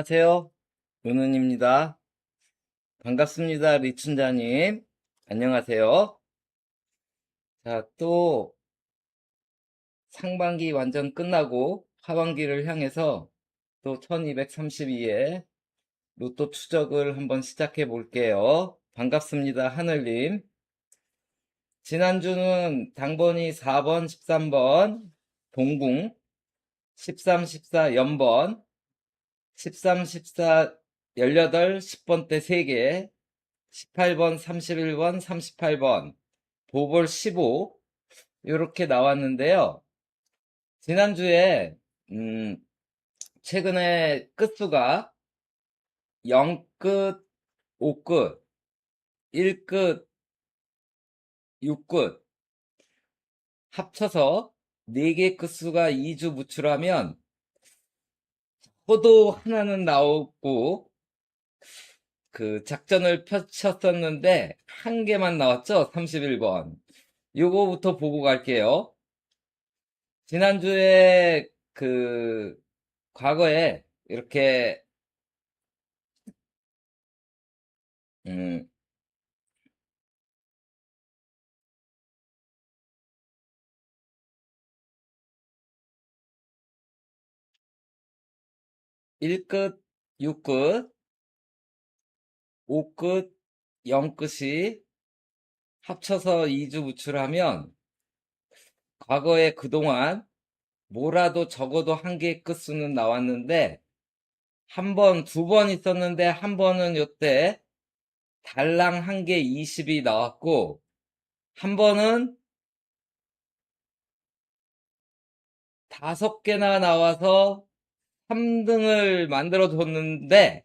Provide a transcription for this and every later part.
안녕하세요. 윤은입니다. 반갑습니다. 리춘자님. 안녕하세요. 자, 또 상반기 완전 끝나고 하반기를 향해서 또 1232회 로또 추적을 한번 시작해 볼게요. 반갑습니다. 하늘님. 지난주는 당번이 4번, 13번, 동궁, 13, 14, 연번, 13, 14, 18, 10번대 3개, 18번, 31번, 38번, 보볼 15 이렇게 나왔는데요. 지난주에 최근에 끝수가 0끝, 5끝, 1끝, 6끝 합쳐서 4개 끝수가 2주 무출하면 호도 하나는 나오고 그 작전을 펼쳤었는데 한 개만 나왔죠. 31번. 요거부터 보고 갈게요. 지난주에 과거에 이렇게 1끝, 6끝, 5끝, 0끝이 합쳐서 2주 무출하면 과거에 그동안 뭐라도 적어도 한 개의 끝수는 나왔는데 한 번, 2번 있었는데 한 번은 요때 달랑 한 개 20이 나왔고 한 번은 5개나 나와서 3등을 만들어 줬는데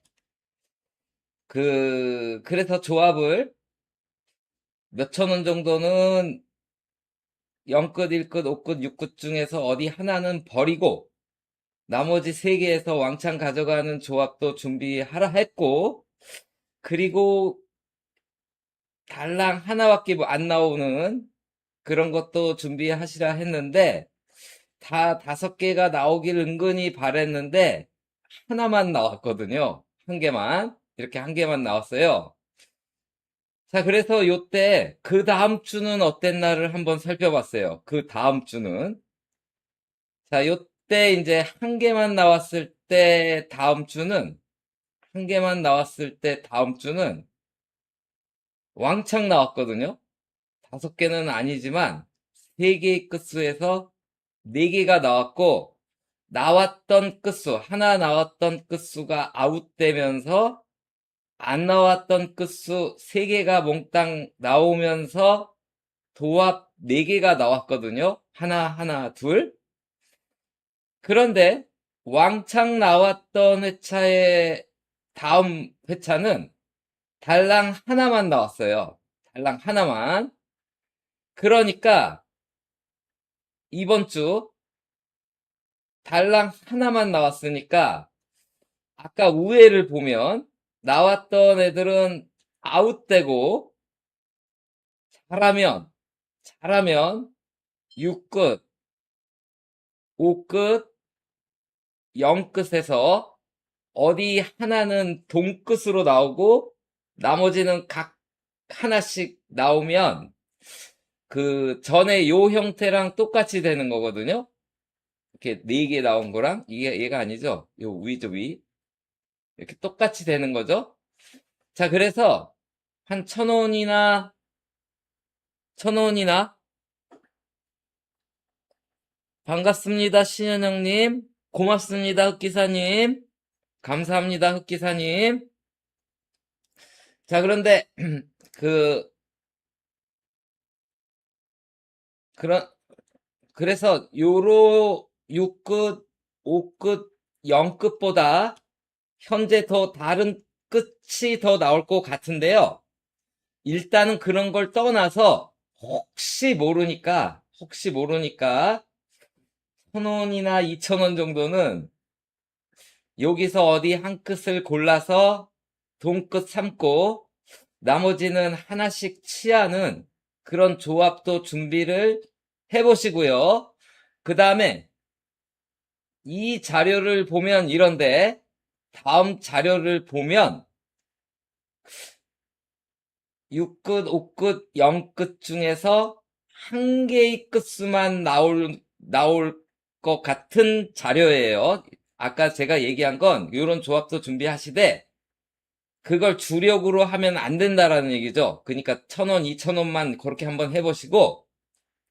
그래서 조합을 몇천 원 정도는 0끝, 1끝, 5끝, 6끝 중에서 어디 하나는 버리고 나머지 3개에서 왕창 가져가는 조합도 준비하라 했고 그리고 달랑 하나밖에 안 나오는 그런 것도 준비하시라 했는데 다 5개가 나오길 은근히 바랬는데 하나만 나왔거든요. 한 개만. 이렇게 한 개만 나왔어요. 자, 그래서 요때 그 다음 주는 어땠나를 한번 살펴봤어요. 그 다음 주는. 자, 요때 이제 한 개만 나왔을 때 다음 주는 한 개만 나왔을 때 다음 주는 왕창 나왔거든요. 5개는 아니지만 3개의 끝수에서 4개가 나왔고 나왔던 끝수, 하나 나왔던 끝수가 아웃되면서 안 나왔던 끝수 3개가 몽땅 나오면서 도합 4개가 나왔거든요. 하나, 하나, 둘. 그런데 왕창 나왔던 회차의 다음 회차는 달랑 하나만 나왔어요. 달랑 하나만. 그러니까 이번 주 달랑 하나만 나왔으니까 아까 우회를 보면 나왔던 애들은 아웃되고 잘하면 6끝, 5끝, 0끝에서 어디 하나는 동끝으로 나오고 나머지는 각 하나씩 나오면 그 전에 요 형태랑 똑같이 되는 거거든요. 이렇게 4개 나온 거랑 이게 얘가 아니죠. 요 위죠, 위. 이렇게 똑같이 되는 거죠. 자, 그래서 한 1,000원이나 반갑습니다. 신현영님. 고맙습니다. 흑기사님. 감사합니다. 흑기사님. 자, 그런데 그 그런 그래서 요로 6끝, 5끝, 0끝보다 현재 더 다른 끝이 더 나올 것 같은데요. 일단은 그런 걸 떠나서 혹시 모르니까 1,000원이나 2,000원 정도는 여기서 어디 한 끝을 골라서 동끝 삼고 나머지는 하나씩 취하는 그런 조합도 준비를 해보시고요. 그 다음에 이 자료를 보면 이런데 다음 자료를 보면 6끝, 5끝, 0끝 중에서 한 개의 끝수만 나올 것 같은 자료예요. 아까 제가 얘기한 건 이런 조합도 준비하시되 그걸 주력으로 하면 안 된다라는 얘기죠. 그러니까 1,000원, 2,000원만 그렇게 한번 해보시고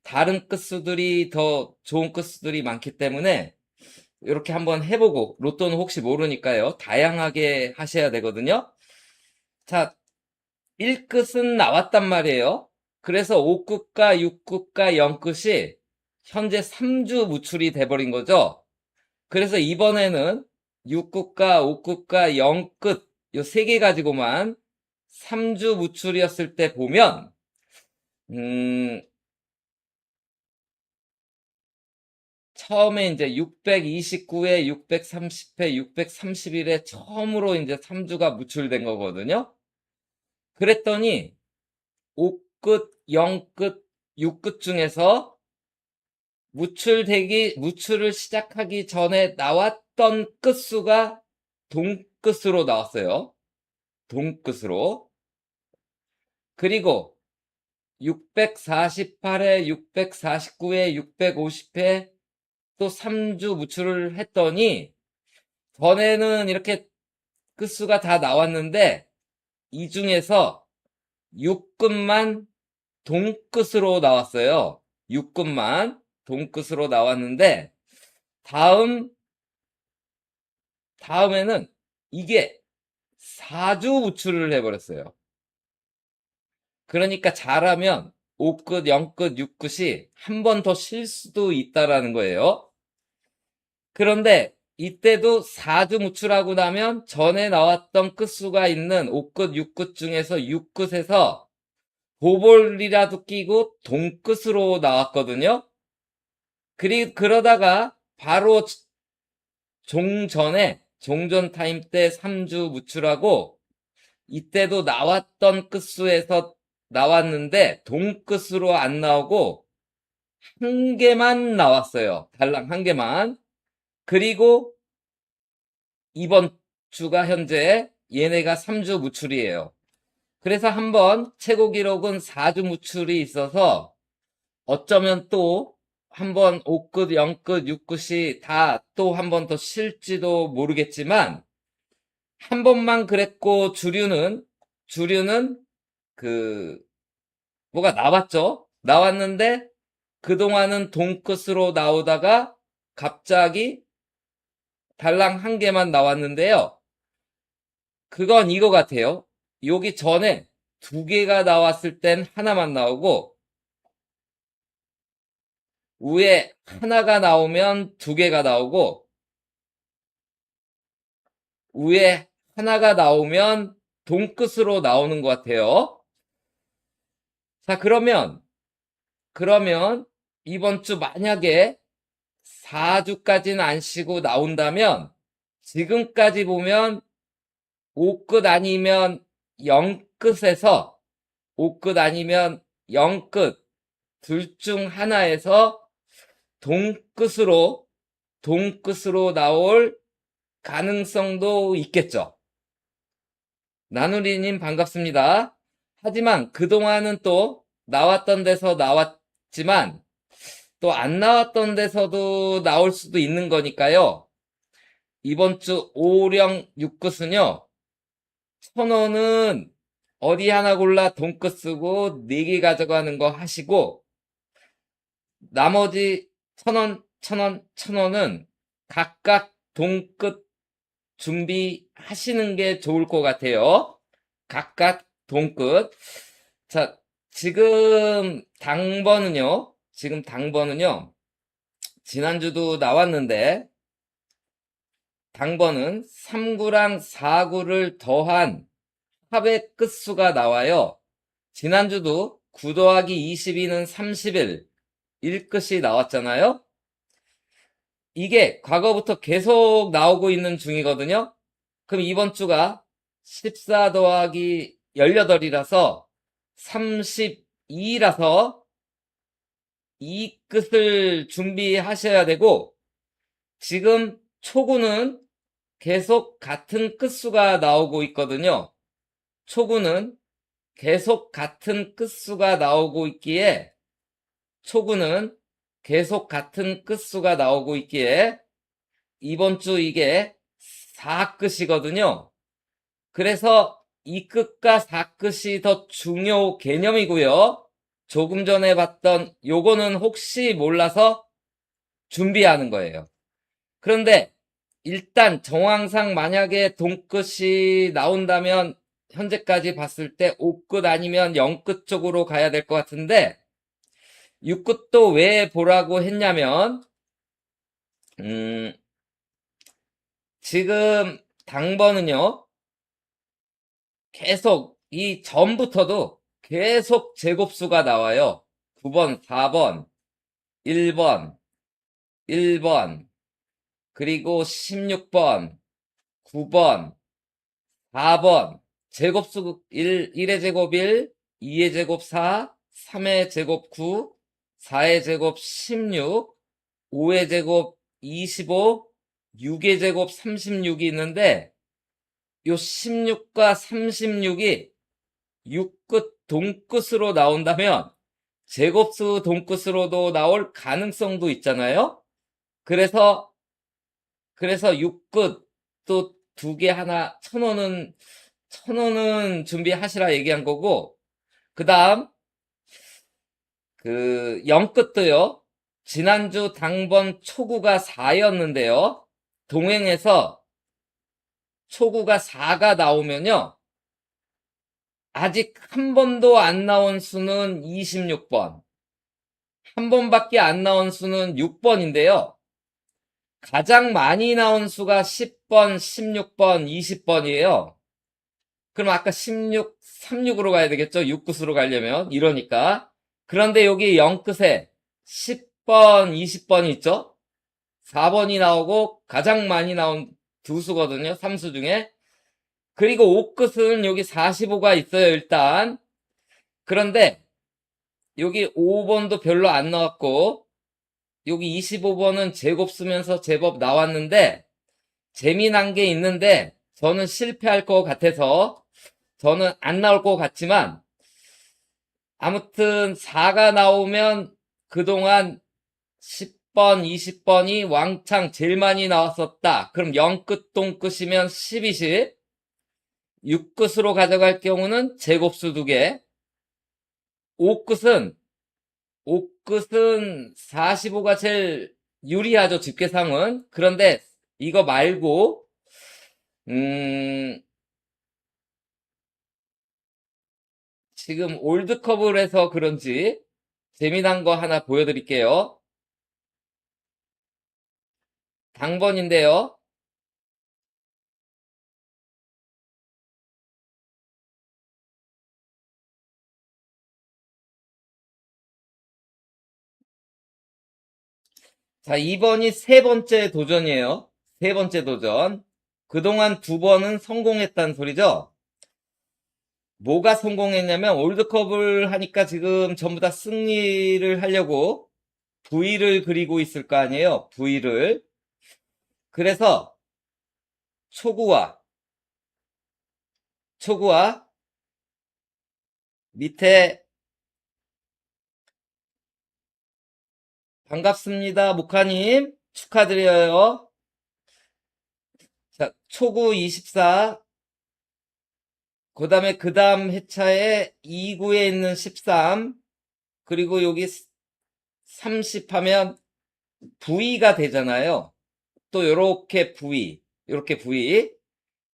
다른 끝수들이 더 좋은 끝수들이 많기 때문에 이렇게 한번 해보고 로또는 혹시 모르니까요. 다양하게 하셔야 되거든요. 자, 1끝은 나왔단 말이에요. 그래서 5끝과 6끝과 0끝이 현재 3주 무출이 돼버린 거죠. 그래서 이번에는 6끝과 5끝과 0끝 요 세 개 가지고만 3주 무출이었을 때 보면 처음에 이제 629회, 630회, 631회 처음으로 이제 3주가 무출된 거거든요. 그랬더니 5끝, 0끝, 6끝 중에서 무출을 시작하기 전에 나왔던 끝수가 동끝으로 나왔어요. 동끝으로. 그리고 648회, 649회, 650회 또 3주 무출을 했더니 전에는 이렇게 끝수가 다 나왔는데 이 중에서 6끝만 동끝으로 나왔어요. 6끝만 동끝으로 나왔는데 다음에는 이게 4주 무출을 해버렸어요. 그러니까 잘하면 5끝, 0끝, 6끝이 한 번 더 쉴 수도 있다라는 거예요. 그런데 이때도 4주 무출하고 나면 전에 나왔던 끝수가 있는 5끝, 6끝 중에서 6끝에서 보볼이라도 끼고 동끝으로 나왔거든요. 그러다가 바로 종전 타임 때 3주 무출하고 이때도 나왔던 끝수에서 나왔는데 동끝으로 안 나오고 한 개만 나왔어요. 달랑 한 개만. 그리고 이번 주가 현재 얘네가 3주 무출이에요. 그래서 한번 최고 기록은 4주 무출이 있어서 어쩌면 또 한번 5끝, 0끝, 6끝이 다 또 한 번 더 쉴지도 모르겠지만 한 번만 그랬고 주류는 그 뭐가 나왔죠. 나왔는데 그동안은 동끝으로 나오다가 갑자기 달랑 한 개만 나왔는데요. 그건 이거 같아요. 여기 전에 두 개가 나왔을 땐 하나만 나오고 위에 하나가 나오면 두 개가 나오고 위에 하나가 나오면 동끝으로 나오는 것 같아요. 자, 그러면 이번 주 만약에 4주까지는 안 쉬고 나온다면 지금까지 보면 5끝 아니면 0끝에서 5끝 아니면 0끝 둘 중 하나에서 동끝으로 나올 가능성도 있겠죠. 나누리님 반갑습니다. 하지만 그동안은 또 나왔던 데서 나왔지만 또 안 나왔던 데서도 나올 수도 있는 거니까요. 이번 주 5령 6끝은요. 1,000원은 어디 하나 골라 돈끝 쓰고 4개 가져가는 거 하시고 나머지 1,000원, 1,000원, 1,000원은 각각 돈끝 준비하시는 게 좋을 것 같아요. 각각 돈끝. 자, 지금 당번은요, 지난주도 나왔는데, 당번은 3구랑 4구를 더한 합의 끝수가 나와요. 지난주도 9 더하기 22는 31, 1끝이 나왔잖아요. 이게 과거부터 계속 나오고 있는 중이거든요. 그럼 이번 주가 14 더하기 18이라서 32라서 이 끝을 준비하셔야 되고 지금 초구는 계속 같은 끝수가 나오고 있거든요. 초구는 계속 같은 끝수가 나오고 있기에 초구는 계속 같은 끝수가 나오고 있기에 이번 주 이게 4끝이거든요. 그래서 이 끝과 4끝이 더 중요 개념이고요. 조금 전에 봤던 요거는 혹시 몰라서 준비하는 거예요. 그런데 일단 정황상 만약에 동끝이 나온다면 현재까지 봤을 때 5끝 아니면 0끝 쪽으로 가야 될 것 같은데 6끝도 왜 보라고 했냐면 지금 당번은요 계속 이 전부터도 계속 제곱수가 나와요. 9번, 4번, 1번, 1번, 그리고 16번, 9번, 4번, 제곱수 1의 제곱 1, 2의 제곱 4, 3의 제곱 9, 4의 제곱 16, 5의 제곱 25, 6의 제곱 36이 있는데 요 16과 36이 6끝 동끝으로 나온다면 제곱수 동끝으로도 나올 가능성도 있잖아요. 그래서 6끝 또 두 개 하나 1,000원은 준비하시라 얘기한 거고 그 다음 그 0끝도요. 지난주 당번 초구가 4였는데요. 동행에서 초구가 4가 나오면요. 아직 한 번도 안 나온 수는 26번. 한 번밖에 안 나온 수는 6번인데요. 가장 많이 나온 수가 10번, 16번, 20번이에요. 그럼 아까 16, 36으로 가야 되겠죠? 6끝으로 가려면. 이러니까. 그런데 여기 0끝에 10번, 20번이 있죠? 4번이 나오고 가장 많이 나온 두 수거든요. 3수 중에. 그리고 5끝은 여기 45가 있어요, 일단. 그런데 여기 5번도 별로 안 나왔고 여기 25번은 제곱 쓰면서 제법 나왔는데 재미난 게 있는데 저는 실패할 것 같아서 저는 안 나올 것 같지만 아무튼 4가 나오면 그동안 10번, 20번이 왕창 제일 많이 나왔었다. 그럼 0끝, 동끝이면 12시 6끝으로 가져갈 경우는 제곱수 2개 5끝은 45가 제일 유리하죠, 집계상은. 그런데 이거 말고, 지금 올드컵을 해서 그런지 재미난 거 하나 보여드릴게요. 당번인데요. 자, 2번이 세 번째 도전이에요. 세 번째 도전. 그동안 2번은 성공했다는 소리죠? 뭐가 성공했냐면 올드컵을 하니까 지금 전부 다 승리를 하려고 V를 그리고 있을 거 아니에요. V를. 그래서 초구와 밑에 반갑습니다. 목하님 축하드려요. 자, 초구 24, 그 다음에 그 다음 회차에 2구에 있는 13, 그리고 여기 30 하면 V가 되잖아요. 또 요렇게 V.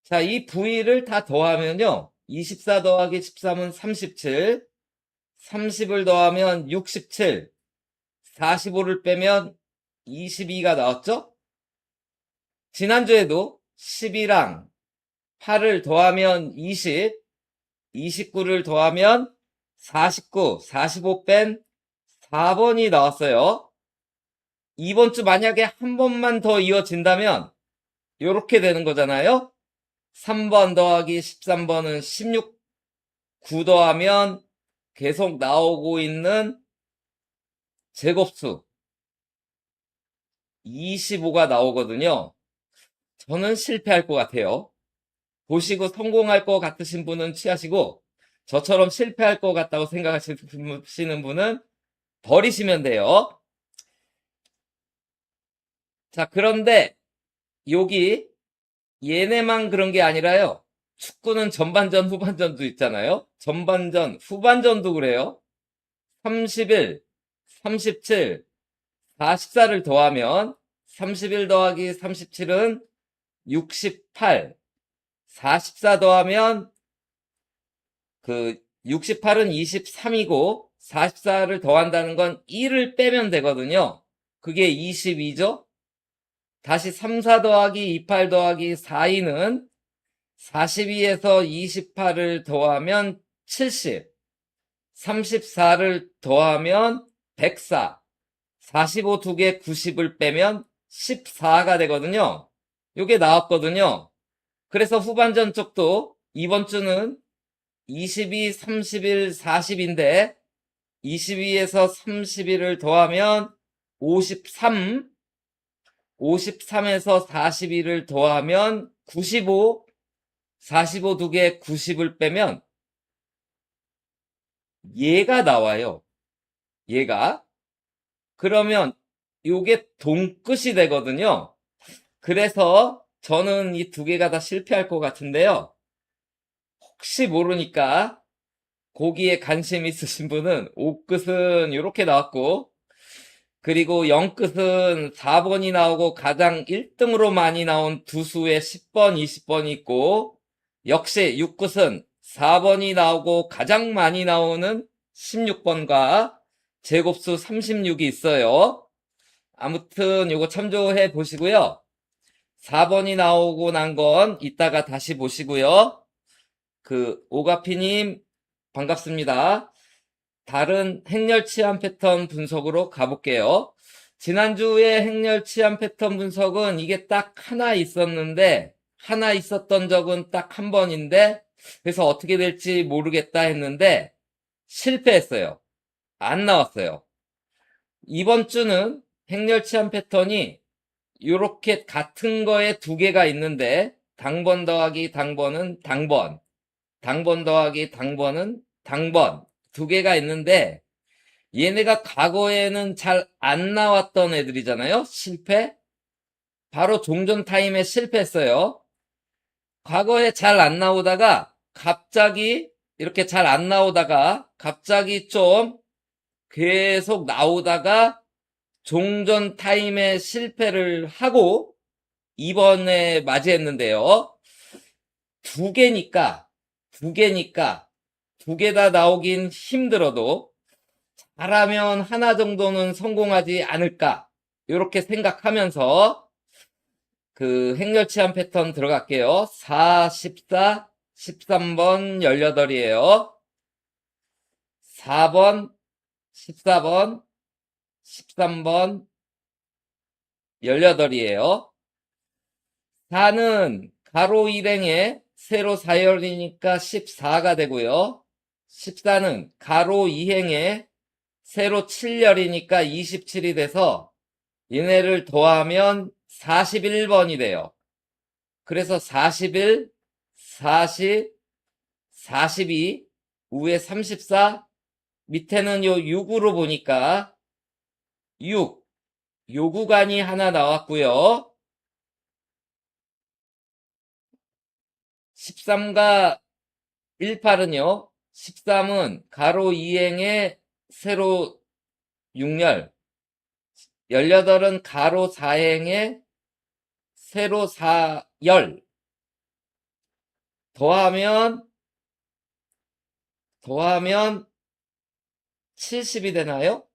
자, 이 V를 다 더하면요. 24 더하기 13은 37, 30을 더하면 67, 45를 빼면 22가 나왔죠? 지난주에도 10이랑 8을 더하면 20, 29를 더하면 49, 45 뺀 4번이 나왔어요. 이번 주 만약에 한 번만 더 이어진다면 이렇게 되는 거잖아요. 3번 더하기 13번은 16, 9 더하면 계속 나오고 있는 제곱수 25가 나오거든요. 저는 실패할 것 같아요. 보시고 성공할 것 같으신 분은 취하시고, 저처럼 실패할 것 같다고 생각하시는 분은 버리시면 돼요. 자, 그런데 여기 얘네만 그런 게 아니라요. 축구는 전반전, 후반전도 있잖아요. 전반전, 후반전도 그래요. 31, 37, 44를 더하면 31 더하기 37은 68, 44 더하면 그 68은 23이고 44를 더한다는 건 1을 빼면 되거든요. 그게 22죠. 다시 3, 4 더하기 28 더하기 42는 42에서 28을 더하면 70, 34를 더하면 104, 45 두 개 90을 빼면 14가 되거든요. 요게 나왔거든요. 그래서 후반전 쪽도 이번 주는 22, 31, 40인데 22에서 31을 더하면 53, 53에서 41을 더하면 95, 45 두 개 90을 빼면 얘가 나와요. 얘가. 그러면 요게 동끝이 되거든요. 그래서 저는 이 두 개가 다 실패할 것 같은데요. 혹시 모르니까 거기에 관심 있으신 분은 5끝은 이렇게 나왔고, 그리고 0끝은 4번이 나오고 가장 1등으로 많이 나온 두 수의 10번, 20번이 있고, 역시 6끝은 4번이 나오고 가장 많이 나오는 16번과 제곱수 36이 있어요. 아무튼 요거 참조해 보시고요. 4번이 나오고 난 건 이따가 다시 보시고요. 오가피님 반갑습니다. 다른 행렬 치안 패턴 분석으로 가볼게요. 지난주에 행렬 치안 패턴 분석은 이게 딱 하나 있었는데, 하나 있었던 적은 딱 한 번인데, 그래서 어떻게 될지 모르겠다 했는데, 실패했어요. 안 나왔어요. 이번 주는 행렬 치안 패턴이 이렇게 같은 거에 두 개가 있는데, 당번 더하기 당번은 당번, 당번 더하기 당번은 당번, 두 개가 있는데, 얘네가 과거에는 잘 안 나왔던 애들이잖아요. 실패. 바로 종전 타임에 실패했어요. 과거에 잘 안 나오다가 갑자기 이렇게 잘 안 나오다가 갑자기 좀 계속 나오다가 종전 타임에 실패를 하고 이번에 맞이했는데요. 두 개니까 두 개 다 나오긴 힘들어도 잘하면 하나 정도는 성공하지 않을까 이렇게 생각하면서 행렬 치안 패턴 들어갈게요. 4, 14, 13번 18이에요. 4번, 14번, 13번 18이에요. 4는 가로 1행에 세로 4열이니까 14가 되고요. 14는 가로 2행에 세로 7열이니까 27이 돼서 얘네를 더하면 41번이 돼요. 그래서 41, 40, 42, 위에 34, 밑에는 요 6으로 보니까 6, 요 구간이 하나 나왔고요. 13과 18은요. 13은 가로 2행에 세로 6열, 18은 가로 4행에 세로 4열, 더하면 70이 되나요?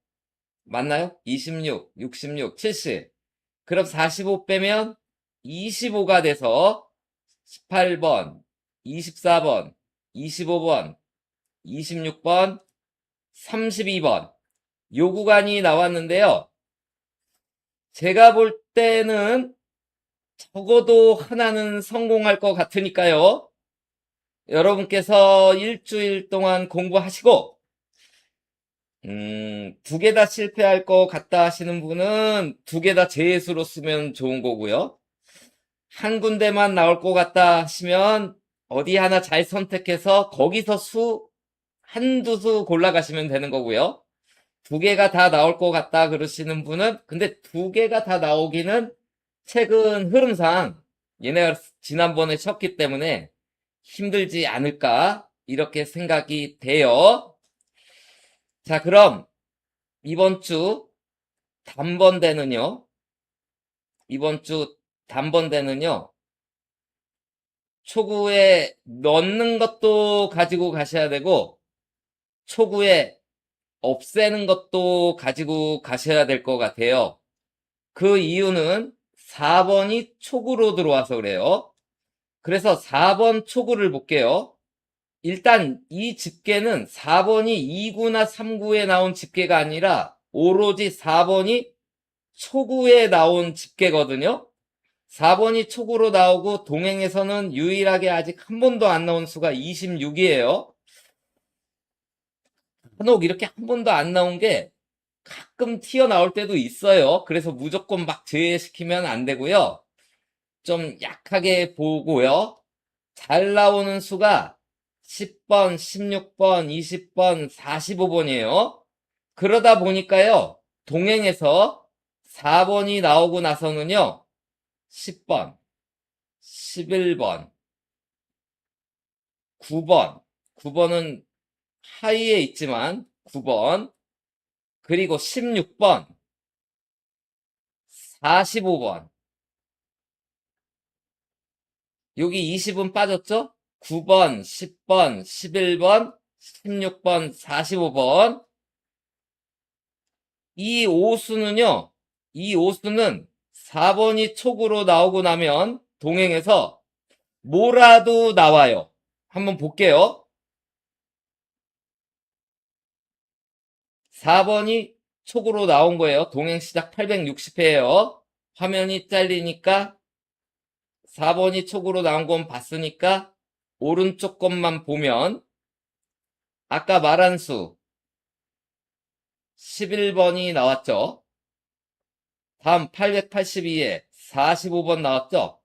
맞나요? 26, 66, 70. 그럼 45 빼면 25가 돼서 18번, 24번, 25번, 26번, 32번. 요 구간이 나왔는데요. 제가 볼 때는 적어도 하나는 성공할 것 같으니까요. 여러분께서 일주일 동안 공부하시고, 두 개 다 실패할 것 같다 하시는 분은 두 개 다 재수로 쓰면 좋은 거고요. 한 군데만 나올 것 같다 하시면 어디 하나 잘 선택해서 거기서 한두 수 골라가시면 되는 거고요. 두 개가 다 나올 것 같다 그러시는 분은 근데 두 개가 다 나오기는 최근 흐름상 얘네가 지난번에 쳤기 때문에 힘들지 않을까 이렇게 생각이 돼요. 자, 그럼 이번 주 단번대는요. 이번 주 단번대는요. 초구에 넣는 것도 가지고 가셔야 되고 초구에 없애는 것도 가지고 가셔야 될 것 같아요. 그 이유는 4번이 초구로 들어와서 그래요. 그래서 4번 초구를 볼게요. 일단 이 집계는 4번이 2구나 3구에 나온 집계가 아니라 오로지 4번이 초구에 나온 집계거든요. 4번이 초구로 나오고 동행에서는 유일하게 아직 한 번도 안 나온 수가 26이에요. 한옥 이렇게 한 번도 안 나온 게 가끔 튀어나올 때도 있어요. 그래서 무조건 막 제외시키면 안 되고요. 좀 약하게 보고요. 잘 나오는 수가 10번, 16번, 20번, 45번이에요. 그러다 보니까요. 동행에서 4번이 나오고 나서는요. 10번, 11번, 9번, 9번은 하위에 있지만 9번, 그리고 16번, 45번, 여기 20은 빠졌죠? 9번, 10번, 11번, 16번, 45번. 이 오수는요, 이 오수는 4번이 촉으로 나오고 나면 동행에서 뭐라도 나와요. 한번 볼게요. 4번이 촉으로 나온 거예요. 동행 시작 860회예요. 화면이 잘리니까 4번이 촉으로 나온 건 봤으니까 오른쪽 것만 보면 아까 말한 수 11번이 나왔죠. 다음 882에 45번 나왔죠.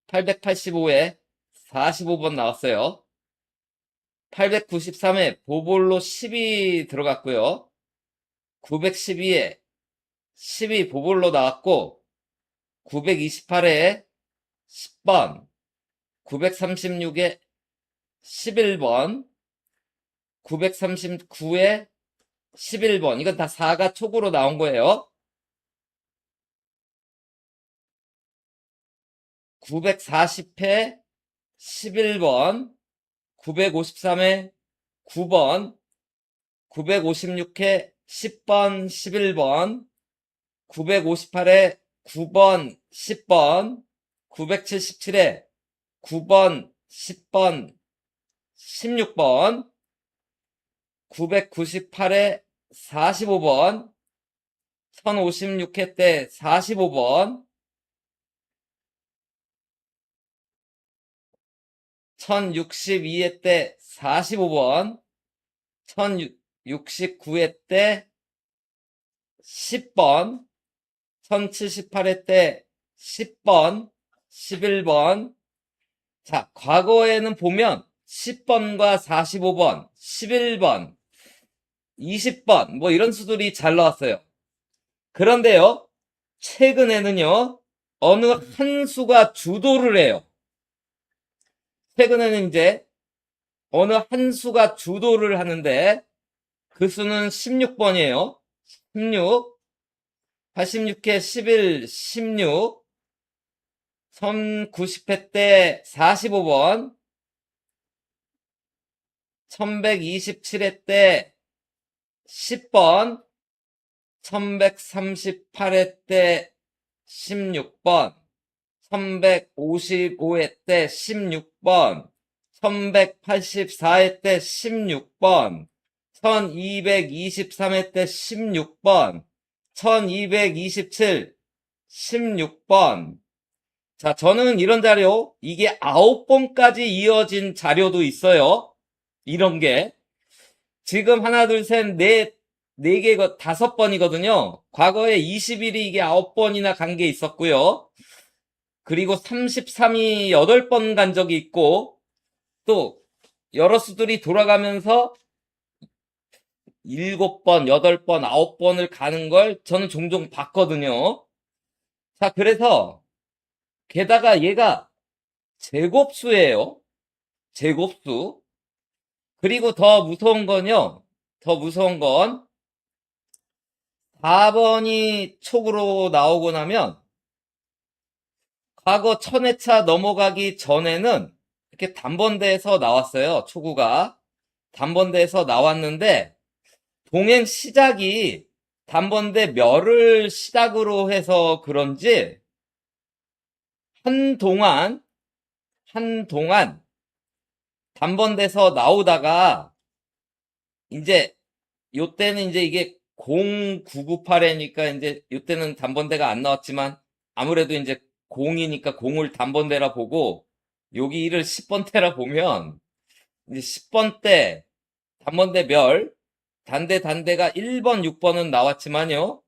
885에 45번 나왔어요. 893에 보볼로 10이 들어갔고요. 912에 10이 보볼로 나왔고 928에 10번, 936에 11번, 939에 11번. 이건 다 4가 촉으로 나온 거예요. 940회 11번, 953회 9번, 956회 10번, 11번, 958회 9번, 10번, 977회 9번, 10번, 16번, 998회 45번, 1056회 때 45번, 1062회 때 45번, 1069회 때 10번, 1078회 때 10번, 11번. 자, 과거에는 보면 10번과 45번, 11번, 20번, 뭐 이런 수들이 잘 나왔어요. 그런데요, 최근에는요, 어느 한 수가 주도를 해요. 최근에는 이제 어느 한 수가 주도를 하는데 그 수는 16번이에요. 16, 86회 11, 16, 1090회 때 45번, 1127회 때 10번, 1138회 때 16번, 1155회 때 16번, 1184회 때 16번, 1223회 때 16번, 1227, 16번. 자, 저는 이런 자료, 이게 9번까지 이어진 자료도 있어요. 이런 게. 지금 하나, 둘, 셋, 넷, 4개, 5번이거든요. 과거에 20일이 이게 9번이나 간 게 있었고요. 그리고 33이 8번 간 적이 있고, 또 여러 수들이 돌아가면서 7번, 8번, 9번을 가는 걸 저는 종종 봤거든요. 자, 그래서 게다가 얘가 제곱수예요. 제곱수. 그리고 더 무서운 건요. 더 무서운 건 4번이 촉으로 나오고 나면 과거 1000회차 넘어가기 전에는 이렇게 단번대에서 나왔어요. 초구가. 단번대에서 나왔는데 동행 시작이 단번대 멸을 시작으로 해서 그런지 한동안 단번대에서 나오다가 이제 요때는 이제 이게 0998회니까 이제 요때는 단번대가 안 나왔지만 아무래도 이제 0이니까 0을 단번대라 보고 여기 1을 10번대라 보면 이제 10번대 단번대 멸 단대가 1번 6번은 나왔지만요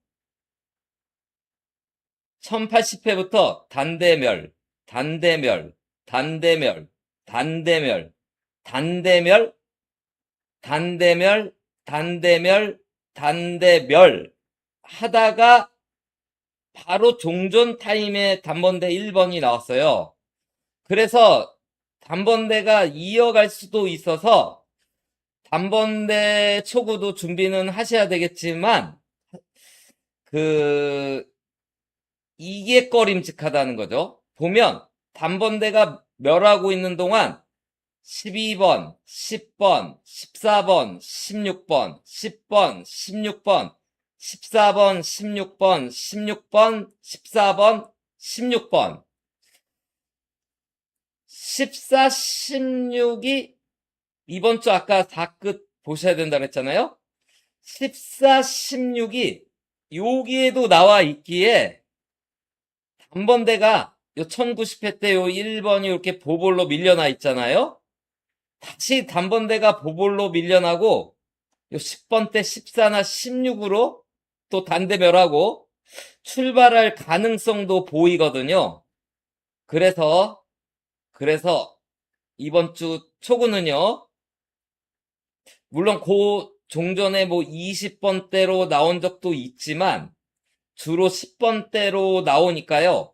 1080회부터 단대멸 단대멸 단대멸 단대멸 단대멸 단대멸 단대멸 단대멸 하다가 바로 종전 타임에 단번대 1번이 나왔어요. 그래서 단번대가 이어갈 수도 있어서 단번대 초구도 준비는 하셔야 되겠지만 이게 꺼림칙하다는 거죠. 보면 단번대가 멸하고 있는 동안 12번, 10번, 14번, 16번, 10번, 16번, 14번, 16번, 16번, 14번, 16번, 14, 16이 이번 주 아까 4끝 보셔야 된다 그랬잖아요. 14, 16이 여기에도 나와 있기에 단번대가 요 1090회 때 요 1번이 이렇게 보볼로 밀려나 있잖아요. 다시 단번대가 보볼로 밀려나고 요 10번 때 14나 16으로 또 단대멸하고 출발할 가능성도 보이거든요. 그래서 이번 주 초구는요. 물론 종전에 뭐 20번대로 나온 적도 있지만 주로 10번대로 나오니까요.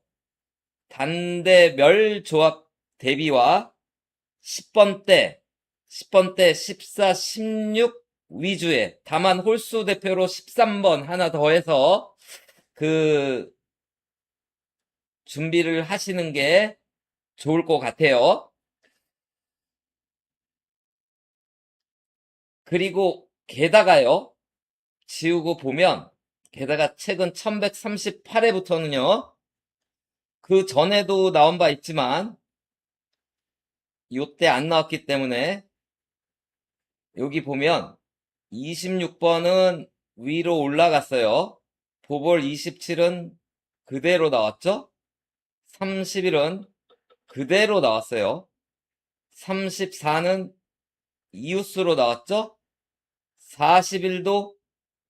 단대멸 조합 대비와 10번대, 14, 16 위주의 다만 홀수 대표로 13번 하나 더해서 준비를 하시는 게 좋을 것 같아요. 그리고 게다가요. 지우고 보면 게다가 최근 1138회부터는요. 그 전에도 나온 바 있지만 요때 안 나왔기 때문에 여기 보면 26번은 위로 올라갔어요. 보볼 27은 그대로 나왔죠? 31은 그대로 나왔어요. 34는 이웃수로 나왔죠? 41도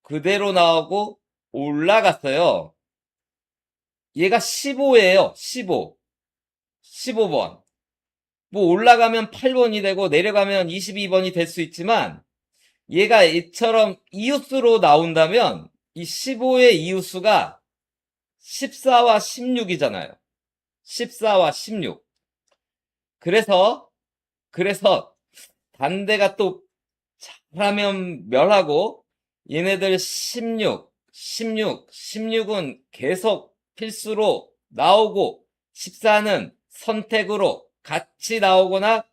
그대로 나오고 올라갔어요. 얘가 15예요. 15. 15번. 뭐 올라가면 8번이 되고 내려가면 22번이 될 수 있지만 얘가 이처럼 이웃수로 나온다면 이 15의 이웃수가 14와 16이잖아요. 14와 16. 그래서 단대가 또 잘하면 멸하고 얘네들 16은 계속 필수로 나오고 14는 선택으로 같이 나오거나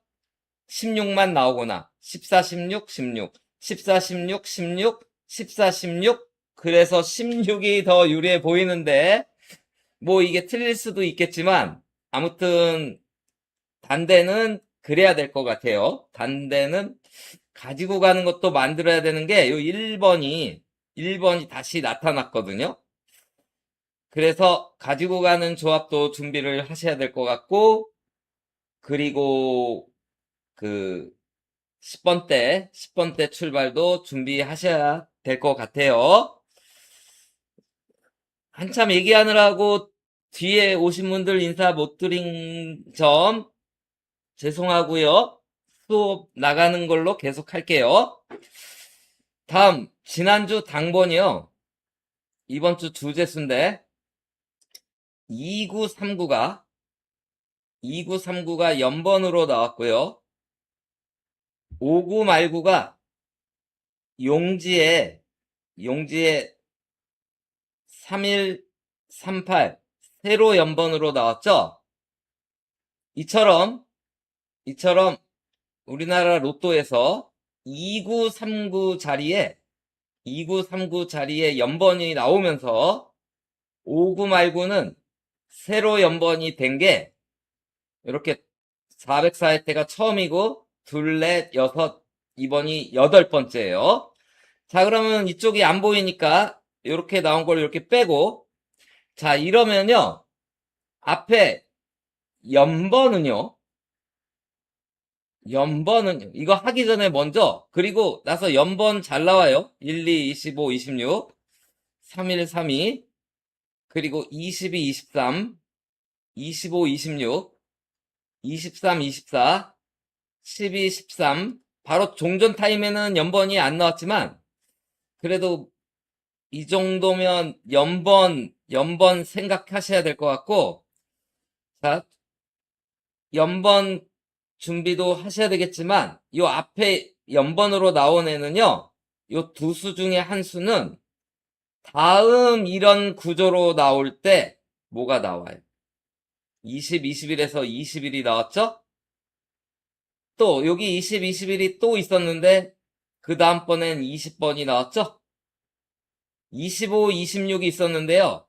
16만 나오거나 14, 16, 14, 16, 14, 16 그래서 16이 더 유리해 보이는데 뭐 이게 틀릴 수도 있겠지만 아무튼 단대는 그래야 될 것 같아요. 단대는 가지고 가는 것도 만들어야 되는 게 요 1번이 다시 나타났거든요. 그래서 가지고 가는 조합도 준비를 하셔야 될 것 같고 그리고 10번 때 출발도 준비하셔야 될 것 같아요. 한참 얘기하느라고 뒤에 오신 분들 인사 못 드린 점 죄송하고요. 수업 나가는 걸로 계속 할게요. 다음 지난주 당번이요. 이번 주 주제수인데 2939가 연번으로 나왔고요. 59 말구가 용지에 3138 세로 연번으로 나왔죠. 이처럼 우리나라 로또에서 2939 자리에 연번이 나오면서 59 말고는 세로 연번이 된 게 이렇게 404회태가 처음이고 둘, 넷, 여섯, 이번이 8번째예요. 자, 그러면 이쪽이 안 보이니까 이렇게 나온 걸 이렇게 빼고, 자, 이러면요 앞에 연번은요 이거 하기 전에 먼저, 그리고 나서 연번 잘 나와요. 1, 2, 25, 26 31, 32 그리고 22, 23 25, 26 23, 24 12, 13 바로 종전 타임에는 연번이 안 나왔지만 그래도 이 정도면 연번 생각하셔야 될 것 같고, 자, 연번 준비도 하셔야 되겠지만 요 앞에 연번으로 나온 애는요, 요 두 수 중에 한 수는 다음 이런 구조로 나올 때 뭐가 나와요? 20, 21에서 21이 나왔죠? 또 여기 20, 21이 또 있었는데 그 다음번엔 20번이 나왔죠? 25, 26이 있었는데요.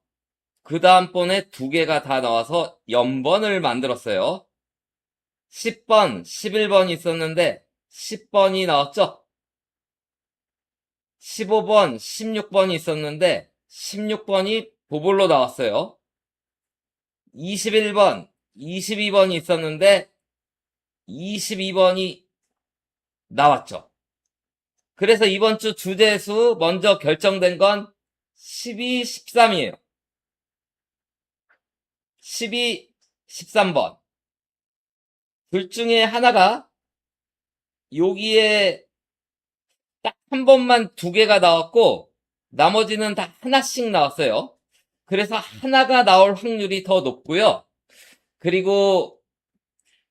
그 다음번에 두 개가 다 나와서 연번을 만들었어요. 10번, 11번이 있었는데 10번이 나왔죠? 15번, 16번이 있었는데 16번이 보볼로 나왔어요. 21번, 22번이 있었는데 22번이 나왔죠. 그래서 이번 주 주제수 먼저 결정된 건 12, 13이에요. 12, 13번. 둘 중에 하나가 여기에 딱 한 번만 두 개가 나왔고 나머지는 다 하나씩 나왔어요. 그래서 하나가 나올 확률이 더 높고요. 그리고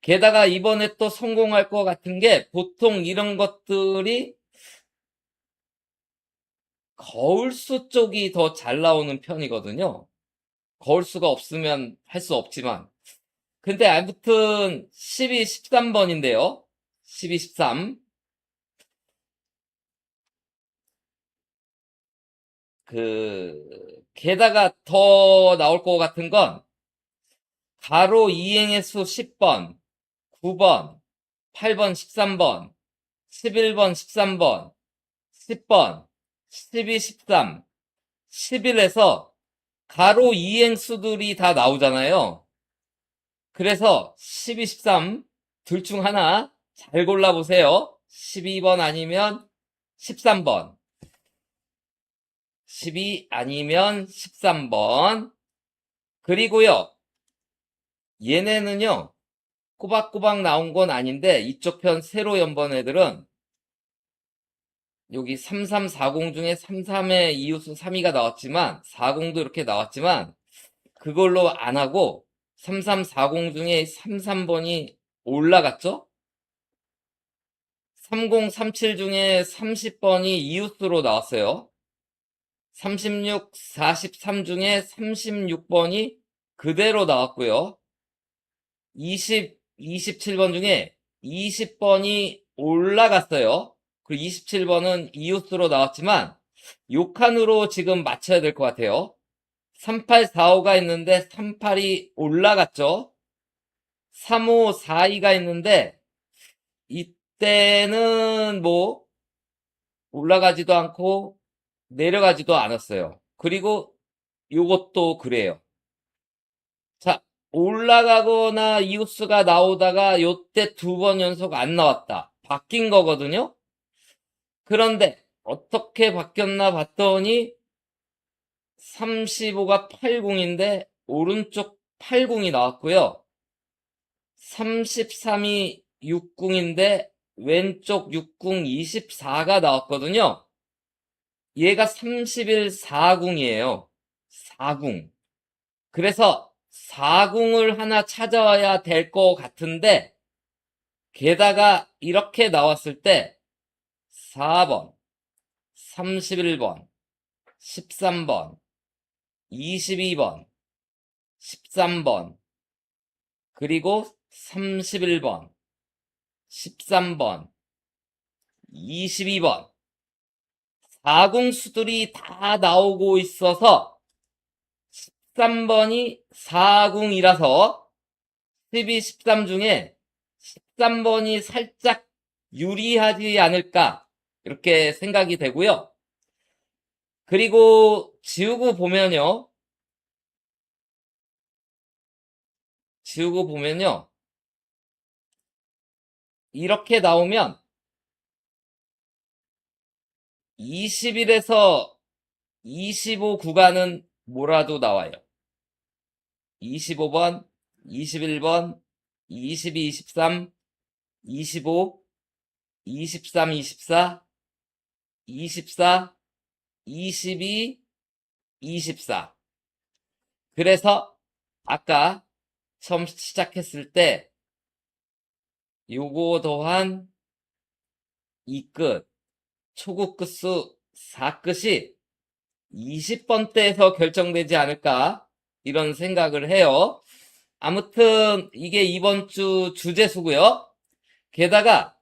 게다가 이번에 또 성공할 것 같은 게 보통 이런 것들이 거울수 쪽이 더 잘 나오는 편이거든요. 거울수가 없으면 할 수 없지만. 근데 아무튼 12, 13번인데요. 12, 13. 게다가 더 나올 것 같은 건 가로 이행의 수 10번, 9번, 8번, 13번, 11번, 13번, 10번, 12, 13, 11에서 가로 이행 수들이 다 나오잖아요. 그래서 12, 13 둘 중 하나 잘 골라보세요. 12번 아니면 13번. 12 아니면 13번. 그리고요, 얘네는요, 꼬박꼬박 나온 건 아닌데, 이쪽 편 세로 연번 애들은 여기 3340 중에 33의 이웃수 3위가 나왔지만, 40도 이렇게 나왔지만, 그걸로 안 하고, 3340 중에 33번이 올라갔죠? 3037 중에 30번이 이웃수로 나왔어요. 36, 43 중에 36번이 그대로 나왔고요. 20, 27번 중에 20번이 올라갔어요. 그리고 27번은 이웃수로 나왔지만 요 칸으로 지금 맞춰야 될 것 같아요. 3845가 있는데 38이 올라갔죠. 3542가 있는데 이때는 뭐 올라가지도 않고 내려가지도 않았어요. 그리고 요것도 그래요. 자, 올라가거나 이웃수가 나오다가 요때 두 번 연속 안 나왔다. 바뀐 거거든요. 그런데 어떻게 바뀌었나 봤더니 35가 80인데 오른쪽 8궁이 나왔고요. 33이 6궁인데 왼쪽 6궁 24가 나왔거든요. 얘가 31 4궁이에요. 4궁. 그래서 4궁을 하나 찾아와야 될 것 같은데, 게다가 이렇게 나왔을 때 4번, 31번, 13번, 22번, 13번, 그리고 31번, 13번, 22번. 4궁수들이 다 나오고 있어서 13번이 4궁이라서 12, 13 중에 13번이 살짝 유리하지 않을까 이렇게 생각이 되고요. 그리고 지우고 보면요. 이렇게 나오면 20일에서 25 구간은 뭐라도 나와요. 25번, 21번, 22, 23, 25, 23, 24, 24, 22, 24. 그래서 아까 처음 시작했을 때 요거 더한 이 끝, 초구 끝수 4끝이 20번대에서 결정되지 않을까 이런 생각을 해요. 아무튼 이게 이번 주 주제수고요. 게다가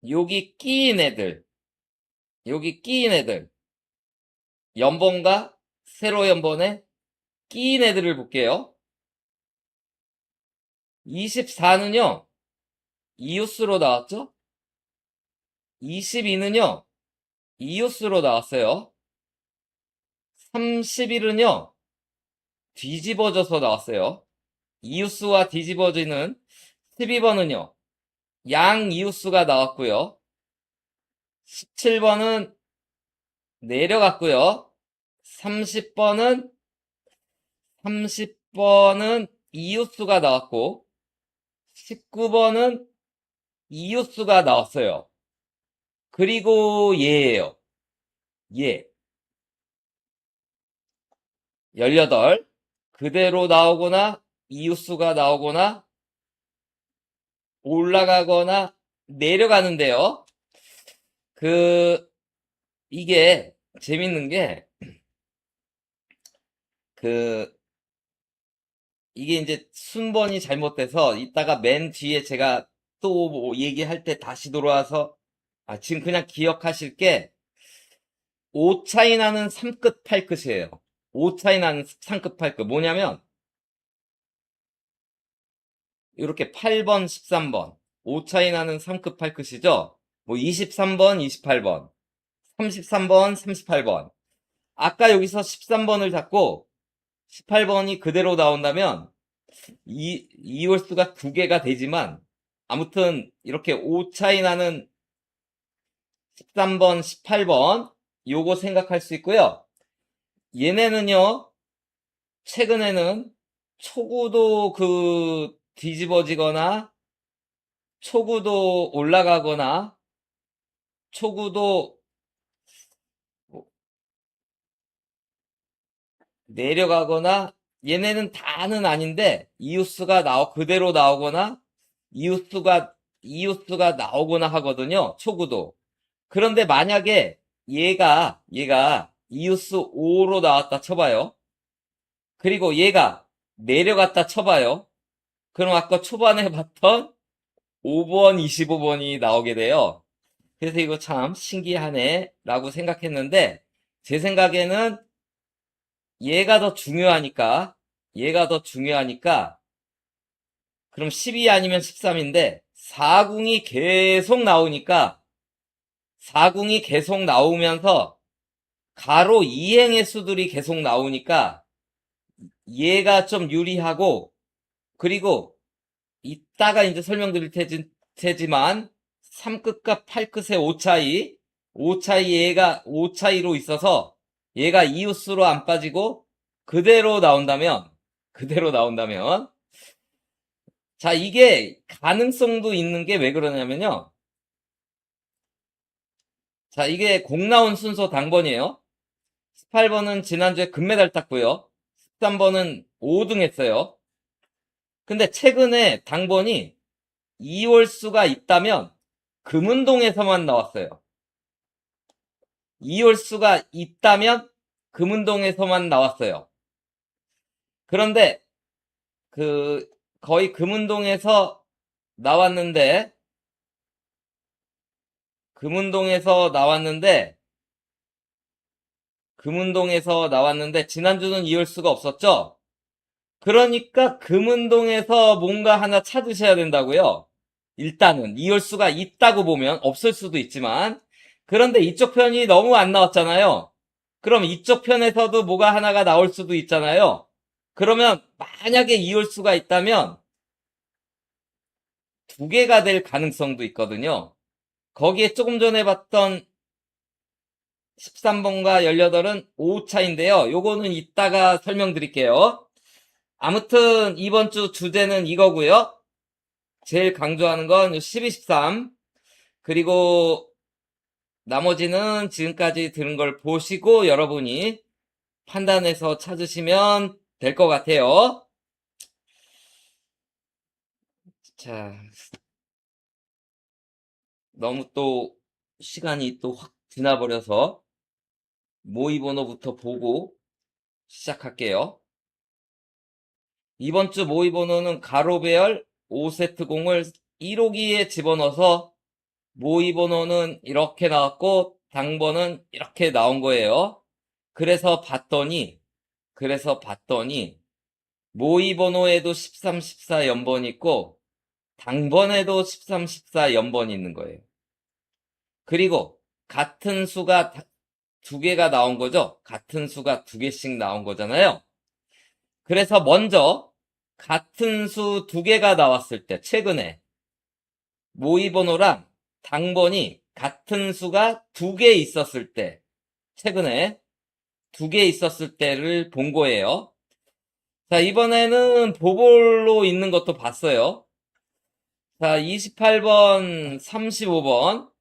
여기 끼인 애들, 연번과 세로 연번에 끼인 애들을 볼게요. 24는요, 이웃수로 나왔죠? 22는요, 이웃수로 나왔어요. 31은요, 뒤집어져서 나왔어요. 이웃수와 뒤집어지는 12번은요, 양 이웃수가 나왔고요. 17번은 내려갔고요. 30번은 이웃수가 나왔고, 19번은 이웃수가 나왔어요. 그리고 얘예요. 얘. 18. 그대로 나오거나, 이웃수가 나오거나, 올라가거나, 내려가는데요. 이게 재밌는 게, 이게 이제 순번이 잘못돼서 이따가 맨 뒤에 제가 또 뭐 얘기할 때 다시 돌아와서, 지금 그냥 기억하실 게, 5 차이 나는 3끝 8끝이에요. 5 차이 나는 3끝 8끝. 뭐냐면, 이렇게 8번, 13번. 5 차이 나는 3끝 8끝이죠? 뭐 23번, 28번. 33번, 38번. 아까 여기서 13번을 잡고 18번이 그대로 나온다면 이월수가 2개가 되지만 아무튼 이렇게 5 차이 나는 13번, 18번 요거 생각할 수 있고요. 얘네는요. 최근에는 초구도 뒤집어지거나 초구도 올라가거나 초구도 내려가거나 얘네는 다는 아닌데 이웃수가 그대로 나오거나 이웃수가 나오거나 하거든요. 초구도. 그런데 만약에 얘가 이웃수 5로 나왔다 쳐봐요. 그리고 얘가 내려갔다 쳐봐요. 그럼 아까 초반에 봤던 5번, 25번이 나오게 돼요. 그래서 이거 참 신기하네 라고 생각했는데 제 생각에는 얘가 더 중요하니까 그럼 12 아니면 13인데 4궁이 계속 나오니까 4궁이 계속 나오면서 가로 이행의 수들이 계속 나오니까 얘가 좀 유리하고 그리고 이따가 이제 설명드릴 밑에지만 3끝과 8끝의 오차이, 오차이 얘가 오차이로 있어서 얘가 이웃수로 안 빠지고 그대로 나온다면, 자, 이게 가능성도 있는 게 왜 그러냐면요. 자, 이게 공 나온 순서 당번이에요. 18번은 지난주에 금메달 땄고요. 13번은 5등 했어요. 근데 최근에 당번이 2월수가 있다면 금운동에서만 나왔어요. 2월수가 있다면 금운동에서만 나왔어요. 그런데 거의 금운동에서 나왔는데 지난주는 2월수가 없었죠? 그러니까 금운동에서 뭔가 하나 찾으셔야 된다고요. 일단은 이월수가 있다고 보면 없을 수도 있지만 그런데 이쪽 편이 너무 안 나왔잖아요. 그럼 이쪽 편에서도 뭐가 하나가 나올 수도 있잖아요. 그러면 만약에 이월수가 있다면 두 개가 될 가능성도 있거든요. 거기에 조금 전에 봤던 13번과 18은 오차인데요. 요거는 이따가 설명드릴게요. 아무튼 이번 주 주제는 이거고요. 제일 강조하는 건 12, 13. 그리고 나머지는 지금까지 들은 걸 보시고 여러분이 판단해서 찾으시면 될 것 같아요. 자, 너무 또 시간이 또 확 지나버려서 모의 번호부터 보고 시작할게요. 이번 주 모의 번호는 가로 배열 5세트 공을 1호기에 집어넣어서 모의 번호는 이렇게 나왔고 당번은 이렇게 나온 거예요. 그래서 봤더니 모의 번호에도 13, 14 연번이 있고 당번에도 13, 14 연번이 있는 거예요. 그리고 같은 수가 두 개가 나온 거죠. 같은 수가 두 개씩 나온 거잖아요. 그래서 먼저 같은 수 두 개가 나왔을 때 최근에 모의 번호랑 당번이 같은 수가 두 개 있었을 때 최근에 두 개 있었을 때를 본 거예요. 자, 이번에는 보볼로 있는 것도 봤어요. 자, 28번, 35번.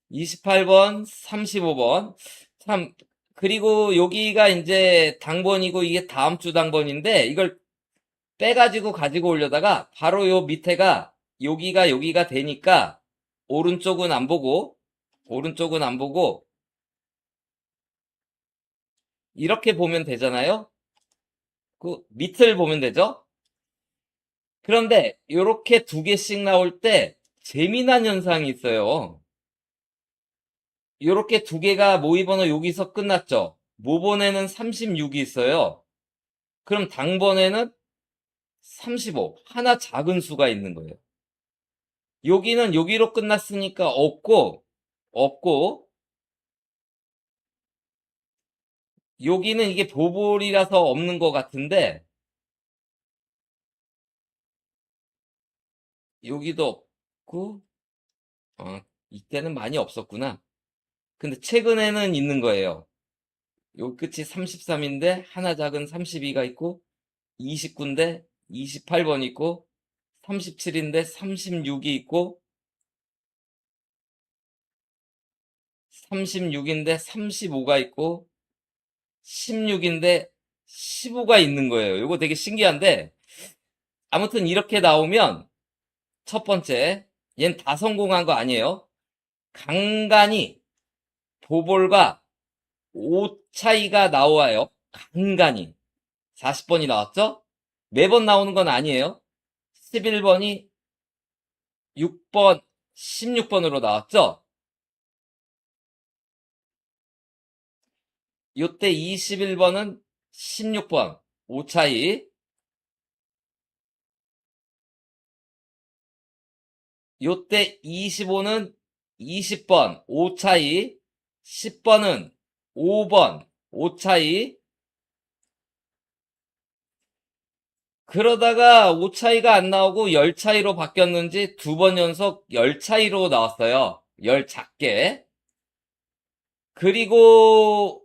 28번, 35번. 참, 그리고 여기가 이제 당번이고 이게 다음 주 당번인데 이걸 빼가지고 가지고 오려다가 바로 요 밑에가 여기가 되니까 오른쪽은 안 보고 이렇게 보면 되잖아요. 그 밑을 보면 되죠. 그런데 요렇게 두 개씩 나올 때 재미난 현상이 있어요. 요렇게 두 개가 모의번호 여기서 끝났죠. 모번에는 36이 있어요. 그럼 당번에는 35, 하나 작은 수가 있는 거예요. 여기는 여기로 끝났으니까 없고 여기는 이게 보볼이라서 없는 것 같은데 여기도 없고 이때는 많이 없었구나. 근데 최근에는 있는 거예요. 요 끝이 33인데 하나 작은 32가 있고 29인데 28번 있고 37인데 36이 있고 36인데 35가 있고 16인데 15가 있는 거예요. 요거 되게 신기한데 아무튼 이렇게 나오면 첫 번째 얜 다 성공한 거 아니에요. 간간히 보볼과 오차이가 나와요. 간간히 40번이 나왔죠? 매번 나오는 건 아니에요. 11번이 6번, 16번으로 나왔죠? 요때 21번은 16번, 오차이. 요때 25는 20번, 오차이. 10번은 5번, 오차이. 그러다가 5 차이가 안 나오고 10 차이로 바뀌었는지 두 번 연속 10 차이로 나왔어요. 10 작게. 그리고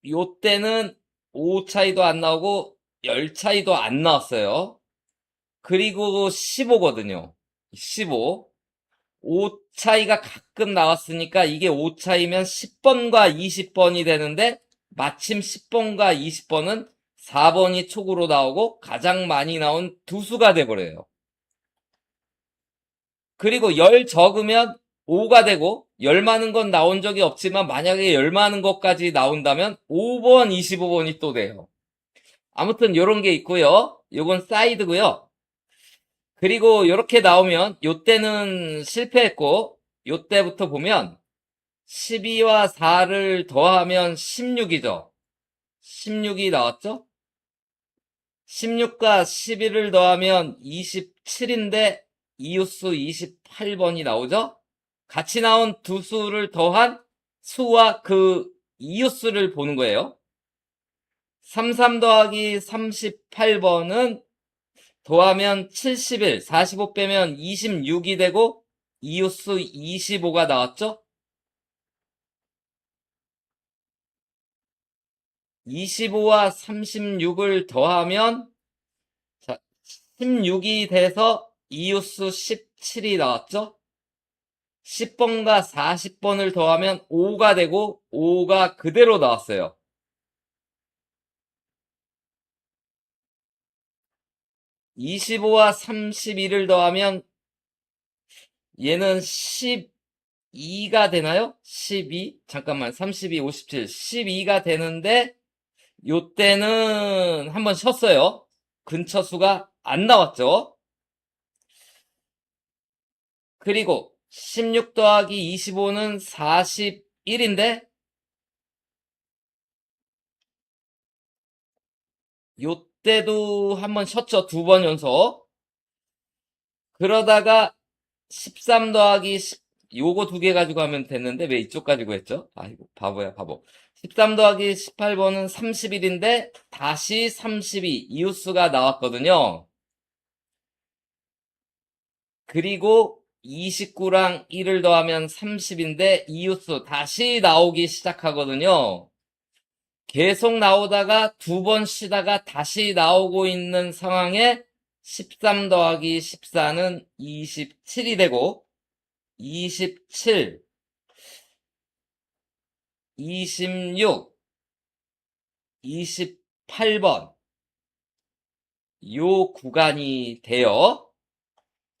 요때는 5 차이도 안 나오고 10 차이도 안 나왔어요. 그리고 15거든요. 15. 5 차이가 가끔 나왔으니까 이게 5 차이면 10번과 20번이 되는데 마침 10번과 20번은 4번이 촉으로 나오고 가장 많이 나온 두 수가 돼버려요. 그리고 10 적으면 5가 되고 10 많은 건 나온 적이 없지만 만약에 10 많은 것까지 나온다면 5번, 25번이 또 돼요. 아무튼 요런 게 있고요. 요건 사이드고요. 그리고 요렇게 나오면 요때는 실패했고 요때부터 보면 12와 4를 더하면 16이죠. 16이 나왔죠? 16과 11을 더하면 27인데 이웃수 28번이 나오죠? 같이 나온 두 수를 더한 수와 그 이웃수를 보는 거예요. 33 더하기 38번은 더하면 71, 45 빼면 26이 되고 이웃수 25가 나왔죠? 25와 36을 더하면 자, 16이 돼서 이웃수 17이 나왔죠? 10번과 40번을 더하면 5가 되고 5가 그대로 나왔어요. 25와 31을 더하면 얘는 12가 되나요? 12? 잠깐만 32, 57, 12가 되는데 요때는 한번 쉬었어요. 근처 수가 안 나왔죠. 그리고 16 더하기 25는 41인데 요때도 한번 쉬었죠. 두 번 연속. 그러다가 13 더하기 10, 요거 두 개 가지고 하면 됐는데 왜 이쪽 가지고 했죠? 아이고 바보야 바보. 13 더하기 18번은 31인데 다시 32 이웃수가 나왔거든요. 그리고 29랑 1을 더하면 30인데 이웃수 다시 나오기 시작하거든요. 계속 나오다가 두 번 쉬다가 다시 나오고 있는 상황에 13 더하기 14는 27이 되고 27, 26, 28번 요 구간이 돼요.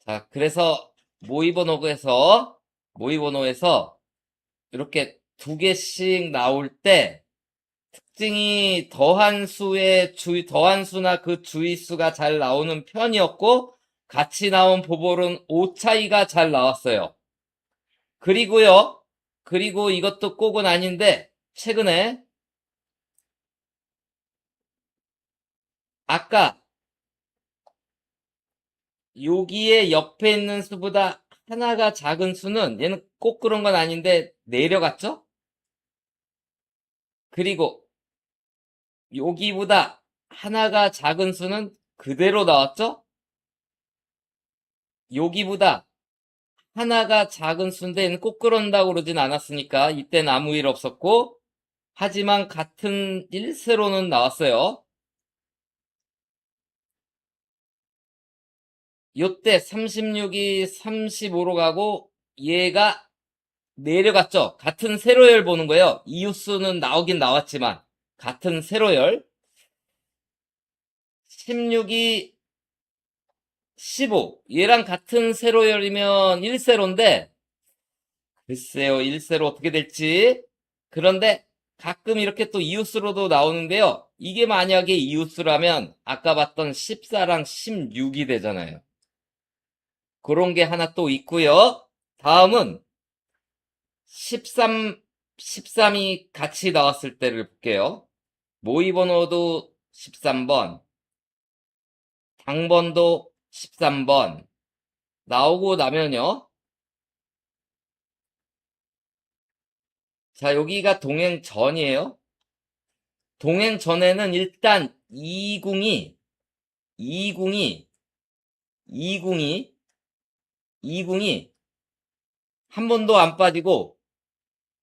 자, 그래서 모의번호에서 이렇게 두 개씩 나올 때 특징이 더한 수나 그 주의수가 잘 나오는 편이었고 같이 나온 보볼은 5 차이가 잘 나왔어요. 그리고 이것도 꼭은 아닌데 최근에 아까 여기에 옆에 있는 수보다 하나가 작은 수는 얘는 꼭 그런 건 아닌데 내려갔죠? 그리고 여기보다 하나가 작은 수는 그대로 나왔죠? 여기보다 하나가 작은 수인데 얘는 꼭 그런다고 그러진 않았으니까 이때는 아무 일 없었고 하지만 같은 1세로는 나왔어요. 요때 36이 35로 가고 얘가 내려갔죠. 같은 세로열 보는 거예요. 이웃수는 나오긴 나왔지만 같은 세로열 16이 15 얘랑 같은 세로열이면 1세로인데 글쎄요 1세로 어떻게 될지 그런데 가끔 이렇게 또 이웃수로도 나오는데요. 이게 만약에 이웃수라면 아까 봤던 14랑 16이 되잖아요. 그런 게 하나 또 있고요. 다음은 13이 같이 나왔을 때를 볼게요. 모의번호도 13번, 당번도 13번 나오고 나면요. 자, 여기가 동행 전이에요. 동행 전에는 일단 2궁이 이궁이, 이궁이, 이궁이 한 번도 안 빠지고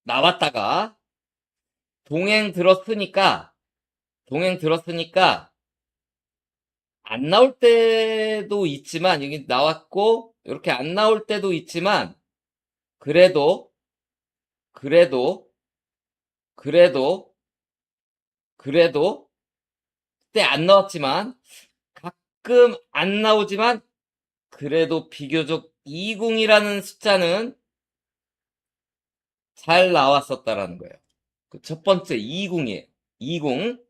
나왔다가 동행 들었으니까 안 나올 때도 있지만, 여기 나왔고, 이렇게 안 나올 때도 있지만, 그래도, 그래도, 그래도, 그래도, 그때 안 나왔지만, 가끔 안 나오지만, 그래도 비교적 20이라는 숫자는 잘 나왔었다라는 거예요. 그 첫 번째 20이에요. 20.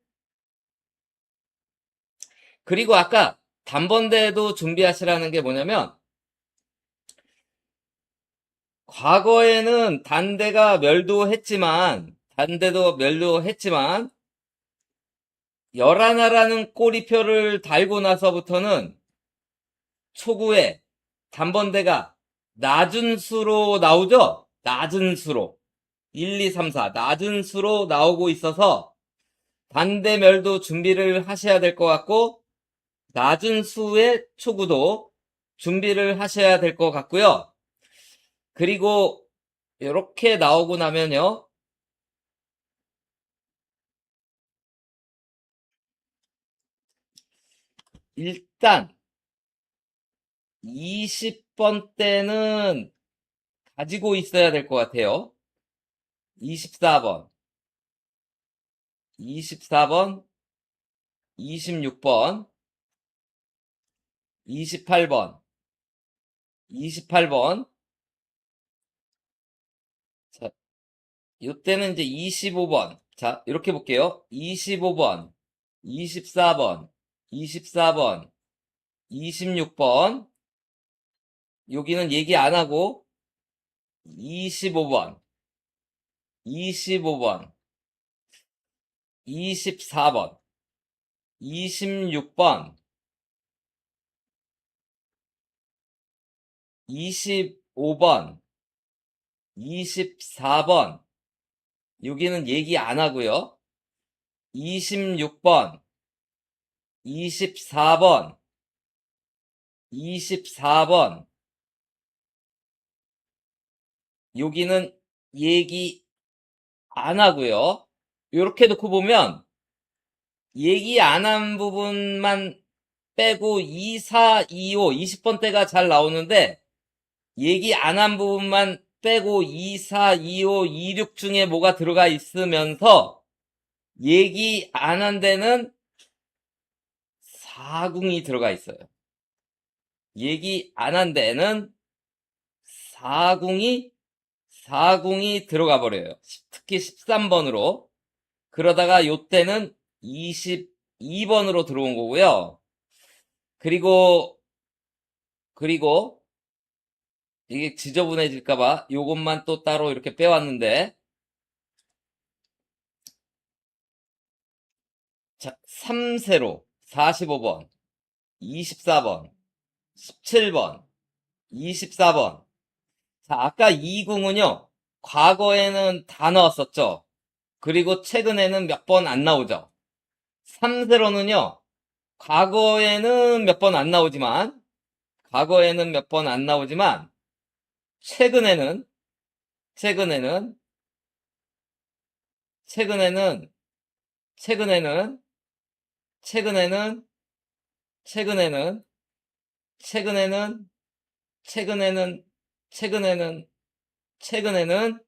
그리고 아까 단번대도 준비하시라는 게 뭐냐면, 과거에는 단대도 멸도했지만, 11하라는 꼬리표를 달고 나서부터는 초구에 단번대가 낮은 수로 나오죠? 낮은 수로. 1, 2, 3, 4. 낮은 수로 나오고 있어서 단대멸도 준비를 하셔야 될 것 같고, 낮은 수의 초구도 준비를 하셔야 될 것 같고요. 그리고 이렇게 나오고 나면요. 일단 20번대는 가지고 있어야 될 것 같아요. 24번, 24번, 26번, 28번, 28번. 자, 요때는 이제 25번. 자, 이렇게 볼게요. 25번, 24번, 24번, 26번. 여기는 얘기 안 하고 25번, 25번, 24번, 26번, 25번, 24번. 여기는 얘기 안 하고요. 26번, 24번, 24번. 여기는 얘기 안 하고요. 이렇게 놓고 보면 얘기 안 한 부분만 빼고 2, 4, 2, 5, 20번대가 잘 나오는데 얘기 안 한 부분만 빼고 2, 4, 2, 5, 2, 6 중에 뭐가 들어가 있으면서 얘기 안 한 데는 4궁이 들어가 있어요. 얘기 안 한 데는 4궁이 들어가 버려요. 특히 13번으로. 그러다가 요때는 22번으로 들어온 거고요. 그리고 이게 지저분해질까봐 요것만 또 따로 이렇게 빼왔는데, 자, 3세로 45번, 24번, 17번, 24번. 자, 아까 2궁은요, 과거에는 다 나왔었죠. 그리고 최근에는 몇 번 안 나오죠. 3세로는요, 과거에는 몇 번 안 나오지만, 최근에는, 최근에는, 최근에는, 최근에는, 최근에는, 최근에는, 최근에는, 최근에는, 최근에는, 최근에는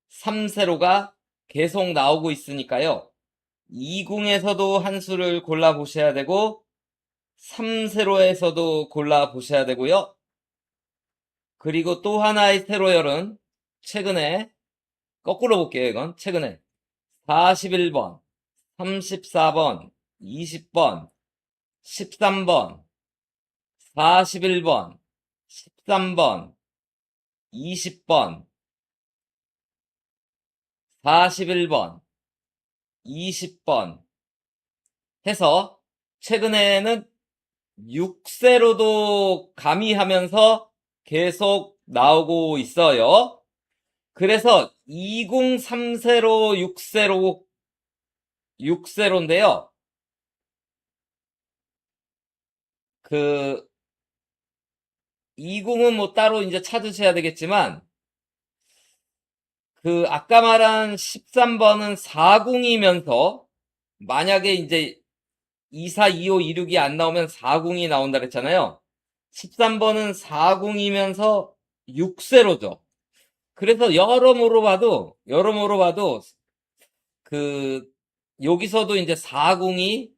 3세로가 계속 나오고 있으니까요. 2궁에서도 한 수를 골라보셔야 되고 3세로에서도 골라보셔야 되고요. 그리고 또 하나의 세로열은 최근에 거꾸로 볼게요. 이건 최근에 41번, 34번, 20번, 13번, 41번, 13번, 20번, 41번, 20번 해서 최근에는 6세로도 가미하면서 계속 나오고 있어요. 그래서 203세로 6세로, 6세로인데요. 그, 이궁은 뭐 따로 이제 찾으셔야 되겠지만, 그, 아까 말한 13번은 4궁이면서, 만약에 이제 24, 25, 26이 안 나오면 4궁이 나온다 그랬잖아요. 13번은 4궁이면서 6세로죠. 그래서 여러모로 봐도, 그, 여기서도 이제 4궁이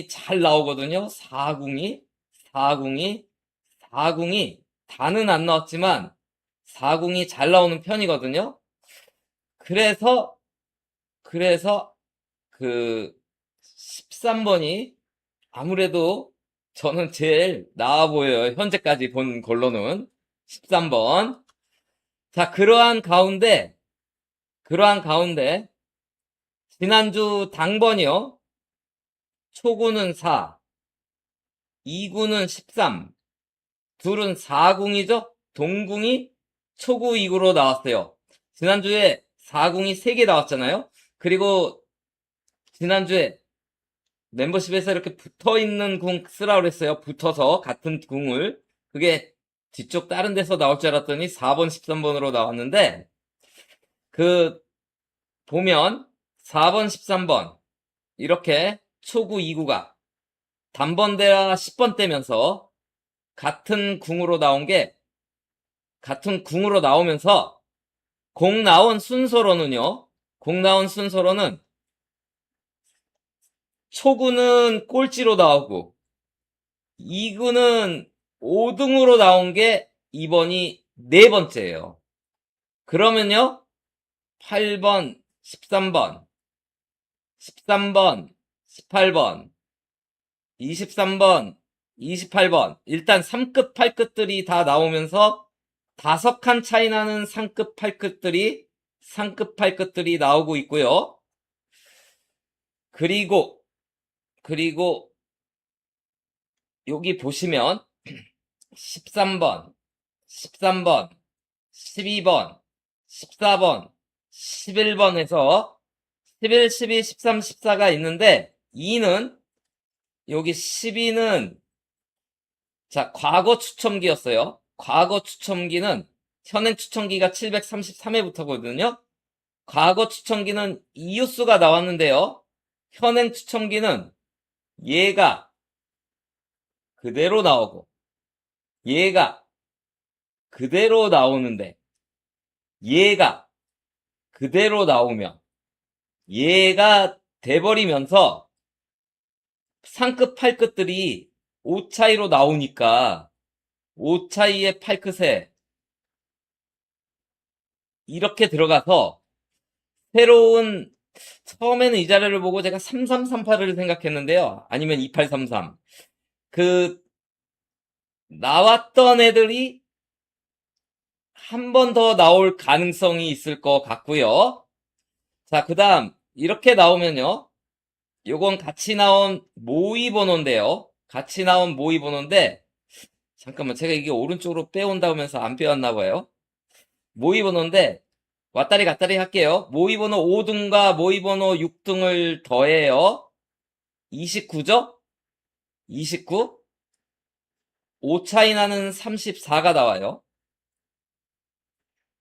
잘 나오거든요. 4궁이 다는 안 나왔지만, 4궁이 잘 나오는 편이거든요. 그래서, 그래서, 그, 13번이 아무래도 저는 제일 나아 보여요. 현재까지 본 걸로는. 13번. 자, 그러한 가운데, 지난주 당번이요. 초구는 4, 2구는 13, 둘은 4궁이죠? 동궁이 초구 2구로 나왔어요. 지난주에 4궁이 3개 나왔잖아요? 그리고 지난주에 멤버십에서 이렇게 붙어 있는 궁 쓰라고 그랬어요. 붙어서 같은 궁을. 그게 뒤쪽 다른 데서 나올 줄 알았더니 4번, 13번으로 나왔는데 그 보면 4번, 13번 이렇게 초구 2구가 단번대와 10번대면서 같은 궁으로 나오면서 공 나온 순서로는 초구는 꼴찌로 나오고 2구는 5등으로 나온 게 이번이 네 번째예요. 그러면요, 8번, 13번, 18번, 23번, 28번. 일단 3급, 8급들이 다 나오면서 5칸 차이 나는 상급, 8급들이 나오고 있고요. 그리고 여기 보시면 13번, 12번, 14번, 11번에서 11, 12, 13, 14가 있는데 2는 여기 12는 자, 과거 추첨기였어요. 과거 추첨기는 현행 추첨기가 733회부터거든요. 과거 추첨기는 이유수가 나왔는데요. 현행 추첨기는 얘가 그대로 나오고 얘가 그대로 나오는데 얘가 그대로 나오면 얘가 돼버리면서 상급 8급들이 5 차이로 나오니까 5 차이의 8급에 이렇게 들어가서 새로운 처음에는 이 자료를 보고 제가 3338을 생각했는데요. 아니면 2833. 그 나왔던 애들이 한 번 더 나올 가능성이 있을 것 같고요. 자, 그 다음 이렇게 나오면요. 요건 같이 나온 모의 번호인데요. 같이 나온 모의 번호인데 잠깐만 제가 이게 오른쪽으로 빼온다 면서 안 빼왔나 봐요. 모의 번호인데 왔다리 갔다리 할게요. 모의 번호 5등과 모의 번호 6등을 더해요. 29죠? 29. 5 차이 나는 34가 나와요.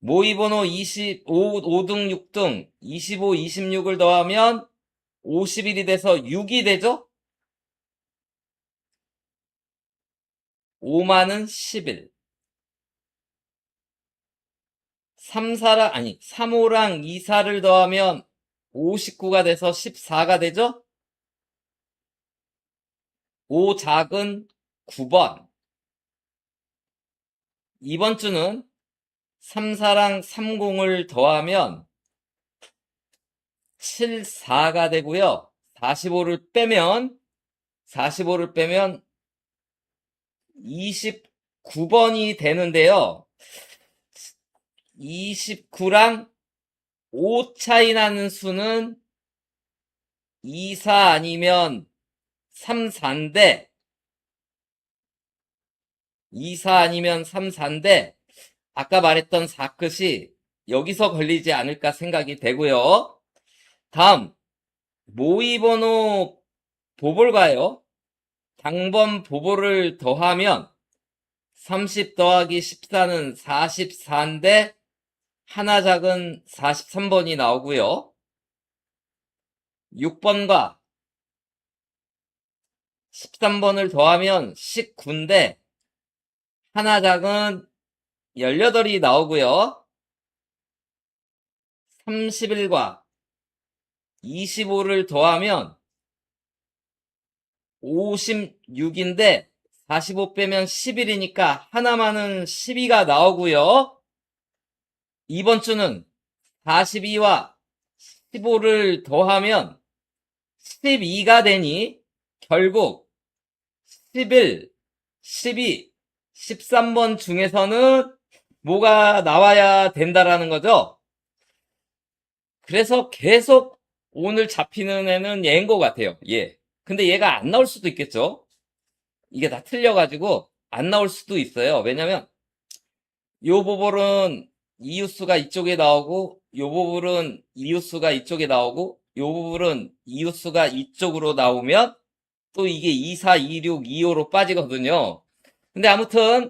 모의 번호 5등, 6등, 25, 26을 더하면 51이 돼서 6이 되죠? 5만은 11. 3호랑 2사를 더하면 59가 돼서 14가 되죠? 5 작은 9번. 이번 주는 3사랑 30을 더하면 74가 되고요. 45를 빼면 29번이 되는데요. 29랑 5 차이 나는 수는 2, 4 아니면 3, 4인데 2, 4 아니면 3, 4인데 아까 말했던 4끝이 여기서 걸리지 않을까 생각이 되고요. 다음 모의 번호 보볼까요? 당번 보보를 더하면 30 더하기 14는 44인데 하나 작은 43번이 나오고요. 6번과 13번을 더하면 19인데 하나 작은 18이 나오고요. 31과 25를 더하면 56인데 45 빼면 11이니까 하나만은 12가 나오고요. 이번 주는 42와 15를 더하면 12가 되니 결국 11, 12, 13번 중에서는 뭐가 나와야 된다라는 거죠. 그래서 계속 오늘 잡히는 애는 얘인 것 같아요. 예. 근데 얘가 안 나올 수도 있겠죠. 이게 다 틀려가지고 안 나올 수도 있어요. 왜냐면 요 부분은 이웃수가 이쪽에 나오고 요 부분은 이웃수가 이쪽에 나오고 요 부분은 이웃수가 이쪽으로 나오면 또 이게 2, 4, 2, 6, 2, 5로 빠지거든요. 근데 아무튼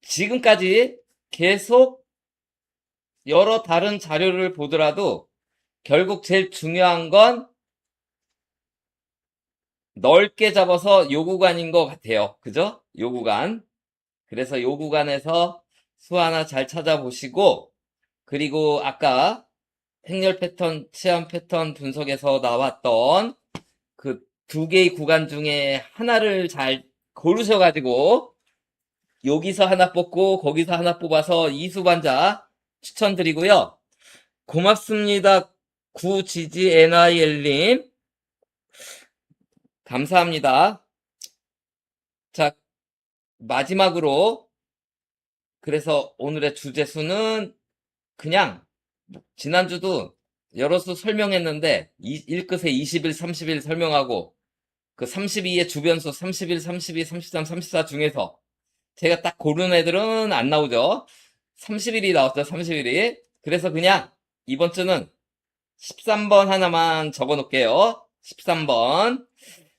지금까지 계속 여러 다른 자료를 보더라도 결국 제일 중요한 건 넓게 잡아서 요 구간인 것 같아요. 그죠? 요 구간. 그래서 요 구간에서 수 하나 잘 찾아보시고, 그리고 아까 행렬 패턴, 체험 패턴 분석에서 나왔던 그 두 개의 구간 중에 하나를 잘 고르셔가지고, 여기서 하나 뽑고, 거기서 하나 뽑아서 이수반자 추천드리고요. 고맙습니다. 구지지 NIL님. 감사합니다. 자, 마지막으로, 그래서 오늘의 주제수는 그냥 지난주도 여러 수 설명했는데 1끝에 21, 30일 설명하고 그 32의 주변수 31, 32, 33, 34 중에서 제가 딱 고른 애들은 안 나오죠. 31이 나왔죠. 31이. 그래서 그냥 이번 주는 13번 하나만 적어 놓을게요. 13번.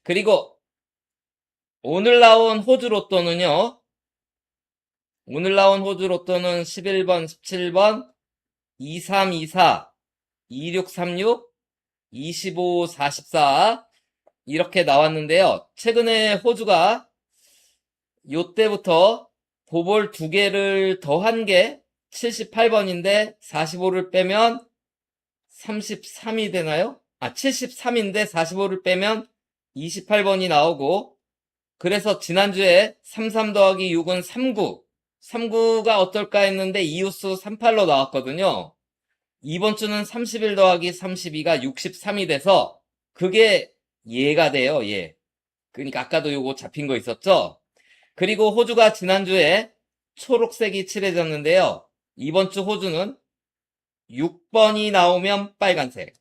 그리고 오늘 나온 호주 로또는요. 오늘 나온 호주 로또는 11번, 17번, 2324, 2636, 25, 44 이렇게 나왔는데요. 최근에 호주가 요때부터 보볼 두 개를 더한 게 78번인데 45를 빼면 33이 되나요? 73인데 45를 빼면 28번이 나오고 그래서 지난주에 33 더하기 6은 39 39가 어떨까 했는데 이웃수 38로 나왔거든요. 이번 주는 31 더하기 32가 63이 돼서 그게 얘가 돼요. 얘. 그러니까 아까도 요거 잡힌 거 있었죠? 그리고 호주가 지난주에 초록색이 칠해졌는데요. 이번 주 호주는 6번이 나오면 빨간색,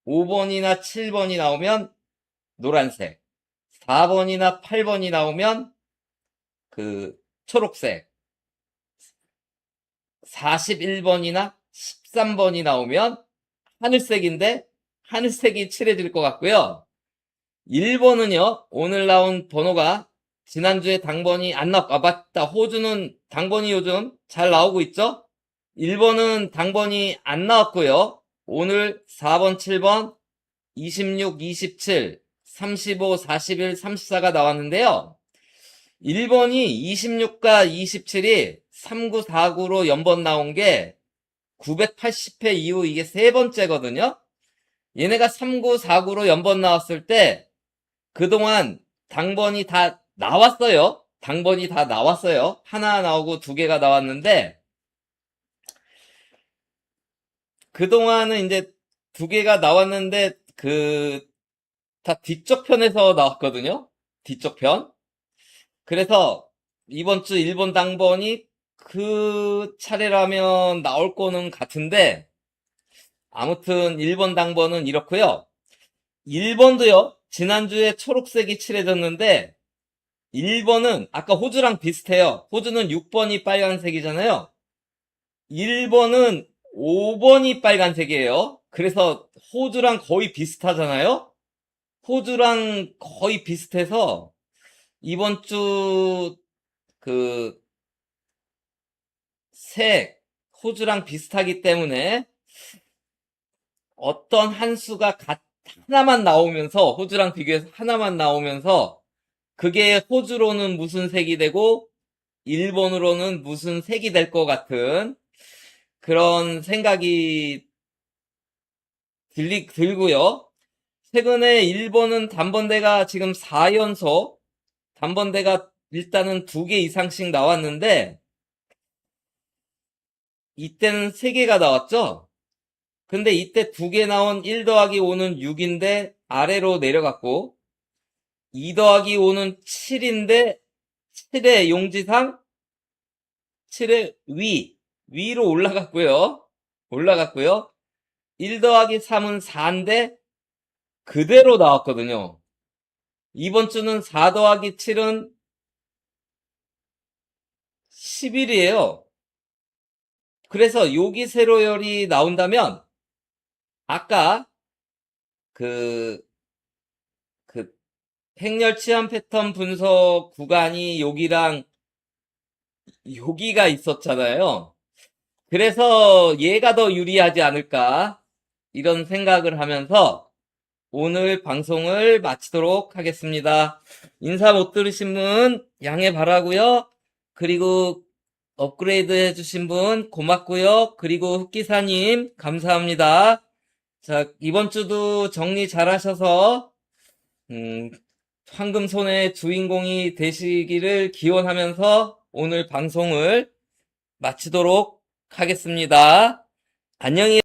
5번이나 7번이 나오면 노란색, 4번이나 8번이 나오면 그 초록색, 41번이나 13번이 나오면 하늘색인데 하늘색이 칠해질 것 같고요. 1번은요. 오늘 나온 번호가 지난주에 당번이 안 나왔고 맞다. 호주는 당번이 요즘 잘 나오고 있죠. 1번은 당번이 안 나왔고요. 오늘 4번, 7번, 26, 27, 35, 41, 34가 나왔는데요. 1번이 26과 27이 3949로 연번 나온 게 980회 이후 이게 세 번째거든요. 얘네가 3949로 연번 나왔을 때 그동안 당번이 다 나왔어요. 당번이 다 나왔어요. 하나 나오고 두 개가 나왔는데 그동안은 이제 두 개가 나왔는데 다 뒤쪽 편에서 나왔거든요. 뒤쪽 편. 그래서 이번 주 일본 당번이 그 차례라면 나올 거는 같은데 아무튼 1번 당번은 이렇고요. 1번도요. 지난주에 초록색이 칠해졌는데 1번은 아까 호주랑 비슷해요. 호주는 6번이 빨간색이잖아요. 1번은 5번이 빨간색이에요. 그래서 호주랑 거의 비슷하잖아요. 호주랑 거의 비슷해서 이번 주 그 호주랑 비슷하기 때문에 어떤 한 수가 하나만 나오면서 호주랑 비교해서 하나만 나오면서 그게 호주로는 무슨 색이 되고 일본으로는 무슨 색이 될 것 같은 그런 생각이 들고요. 최근에 일본은 단번대가 지금 4연속 단번대가 일단은 2개 이상씩 나왔는데 이때는 3개가 나왔죠. 근데 이때 2개 나온 1 더하기 5는 6인데 아래로 내려갔고 2 더하기 5는 7인데 7의 용지상 7의 위로 올라갔고요. 1 더하기 3은 4인데 그대로 나왔거든요. 이번 주는 4 더하기 7은 11이에요. 그래서 요기 세로열이 나온다면 아까 그 행렬 치안 패턴 분석 구간이 여기랑 여기가 있었잖아요. 그래서 얘가 더 유리하지 않을까 이런 생각을 하면서 오늘 방송을 마치도록 하겠습니다. 인사 못 들으신 분 양해 바라고요. 그리고 업그레이드 해주신 분 고맙고요. 그리고 흑기사님 감사합니다. 자, 이번 주도 정리 잘 하셔서 황금손의 주인공이 되시기를 기원하면서 오늘 방송을 마치도록 하겠습니다. 안녕히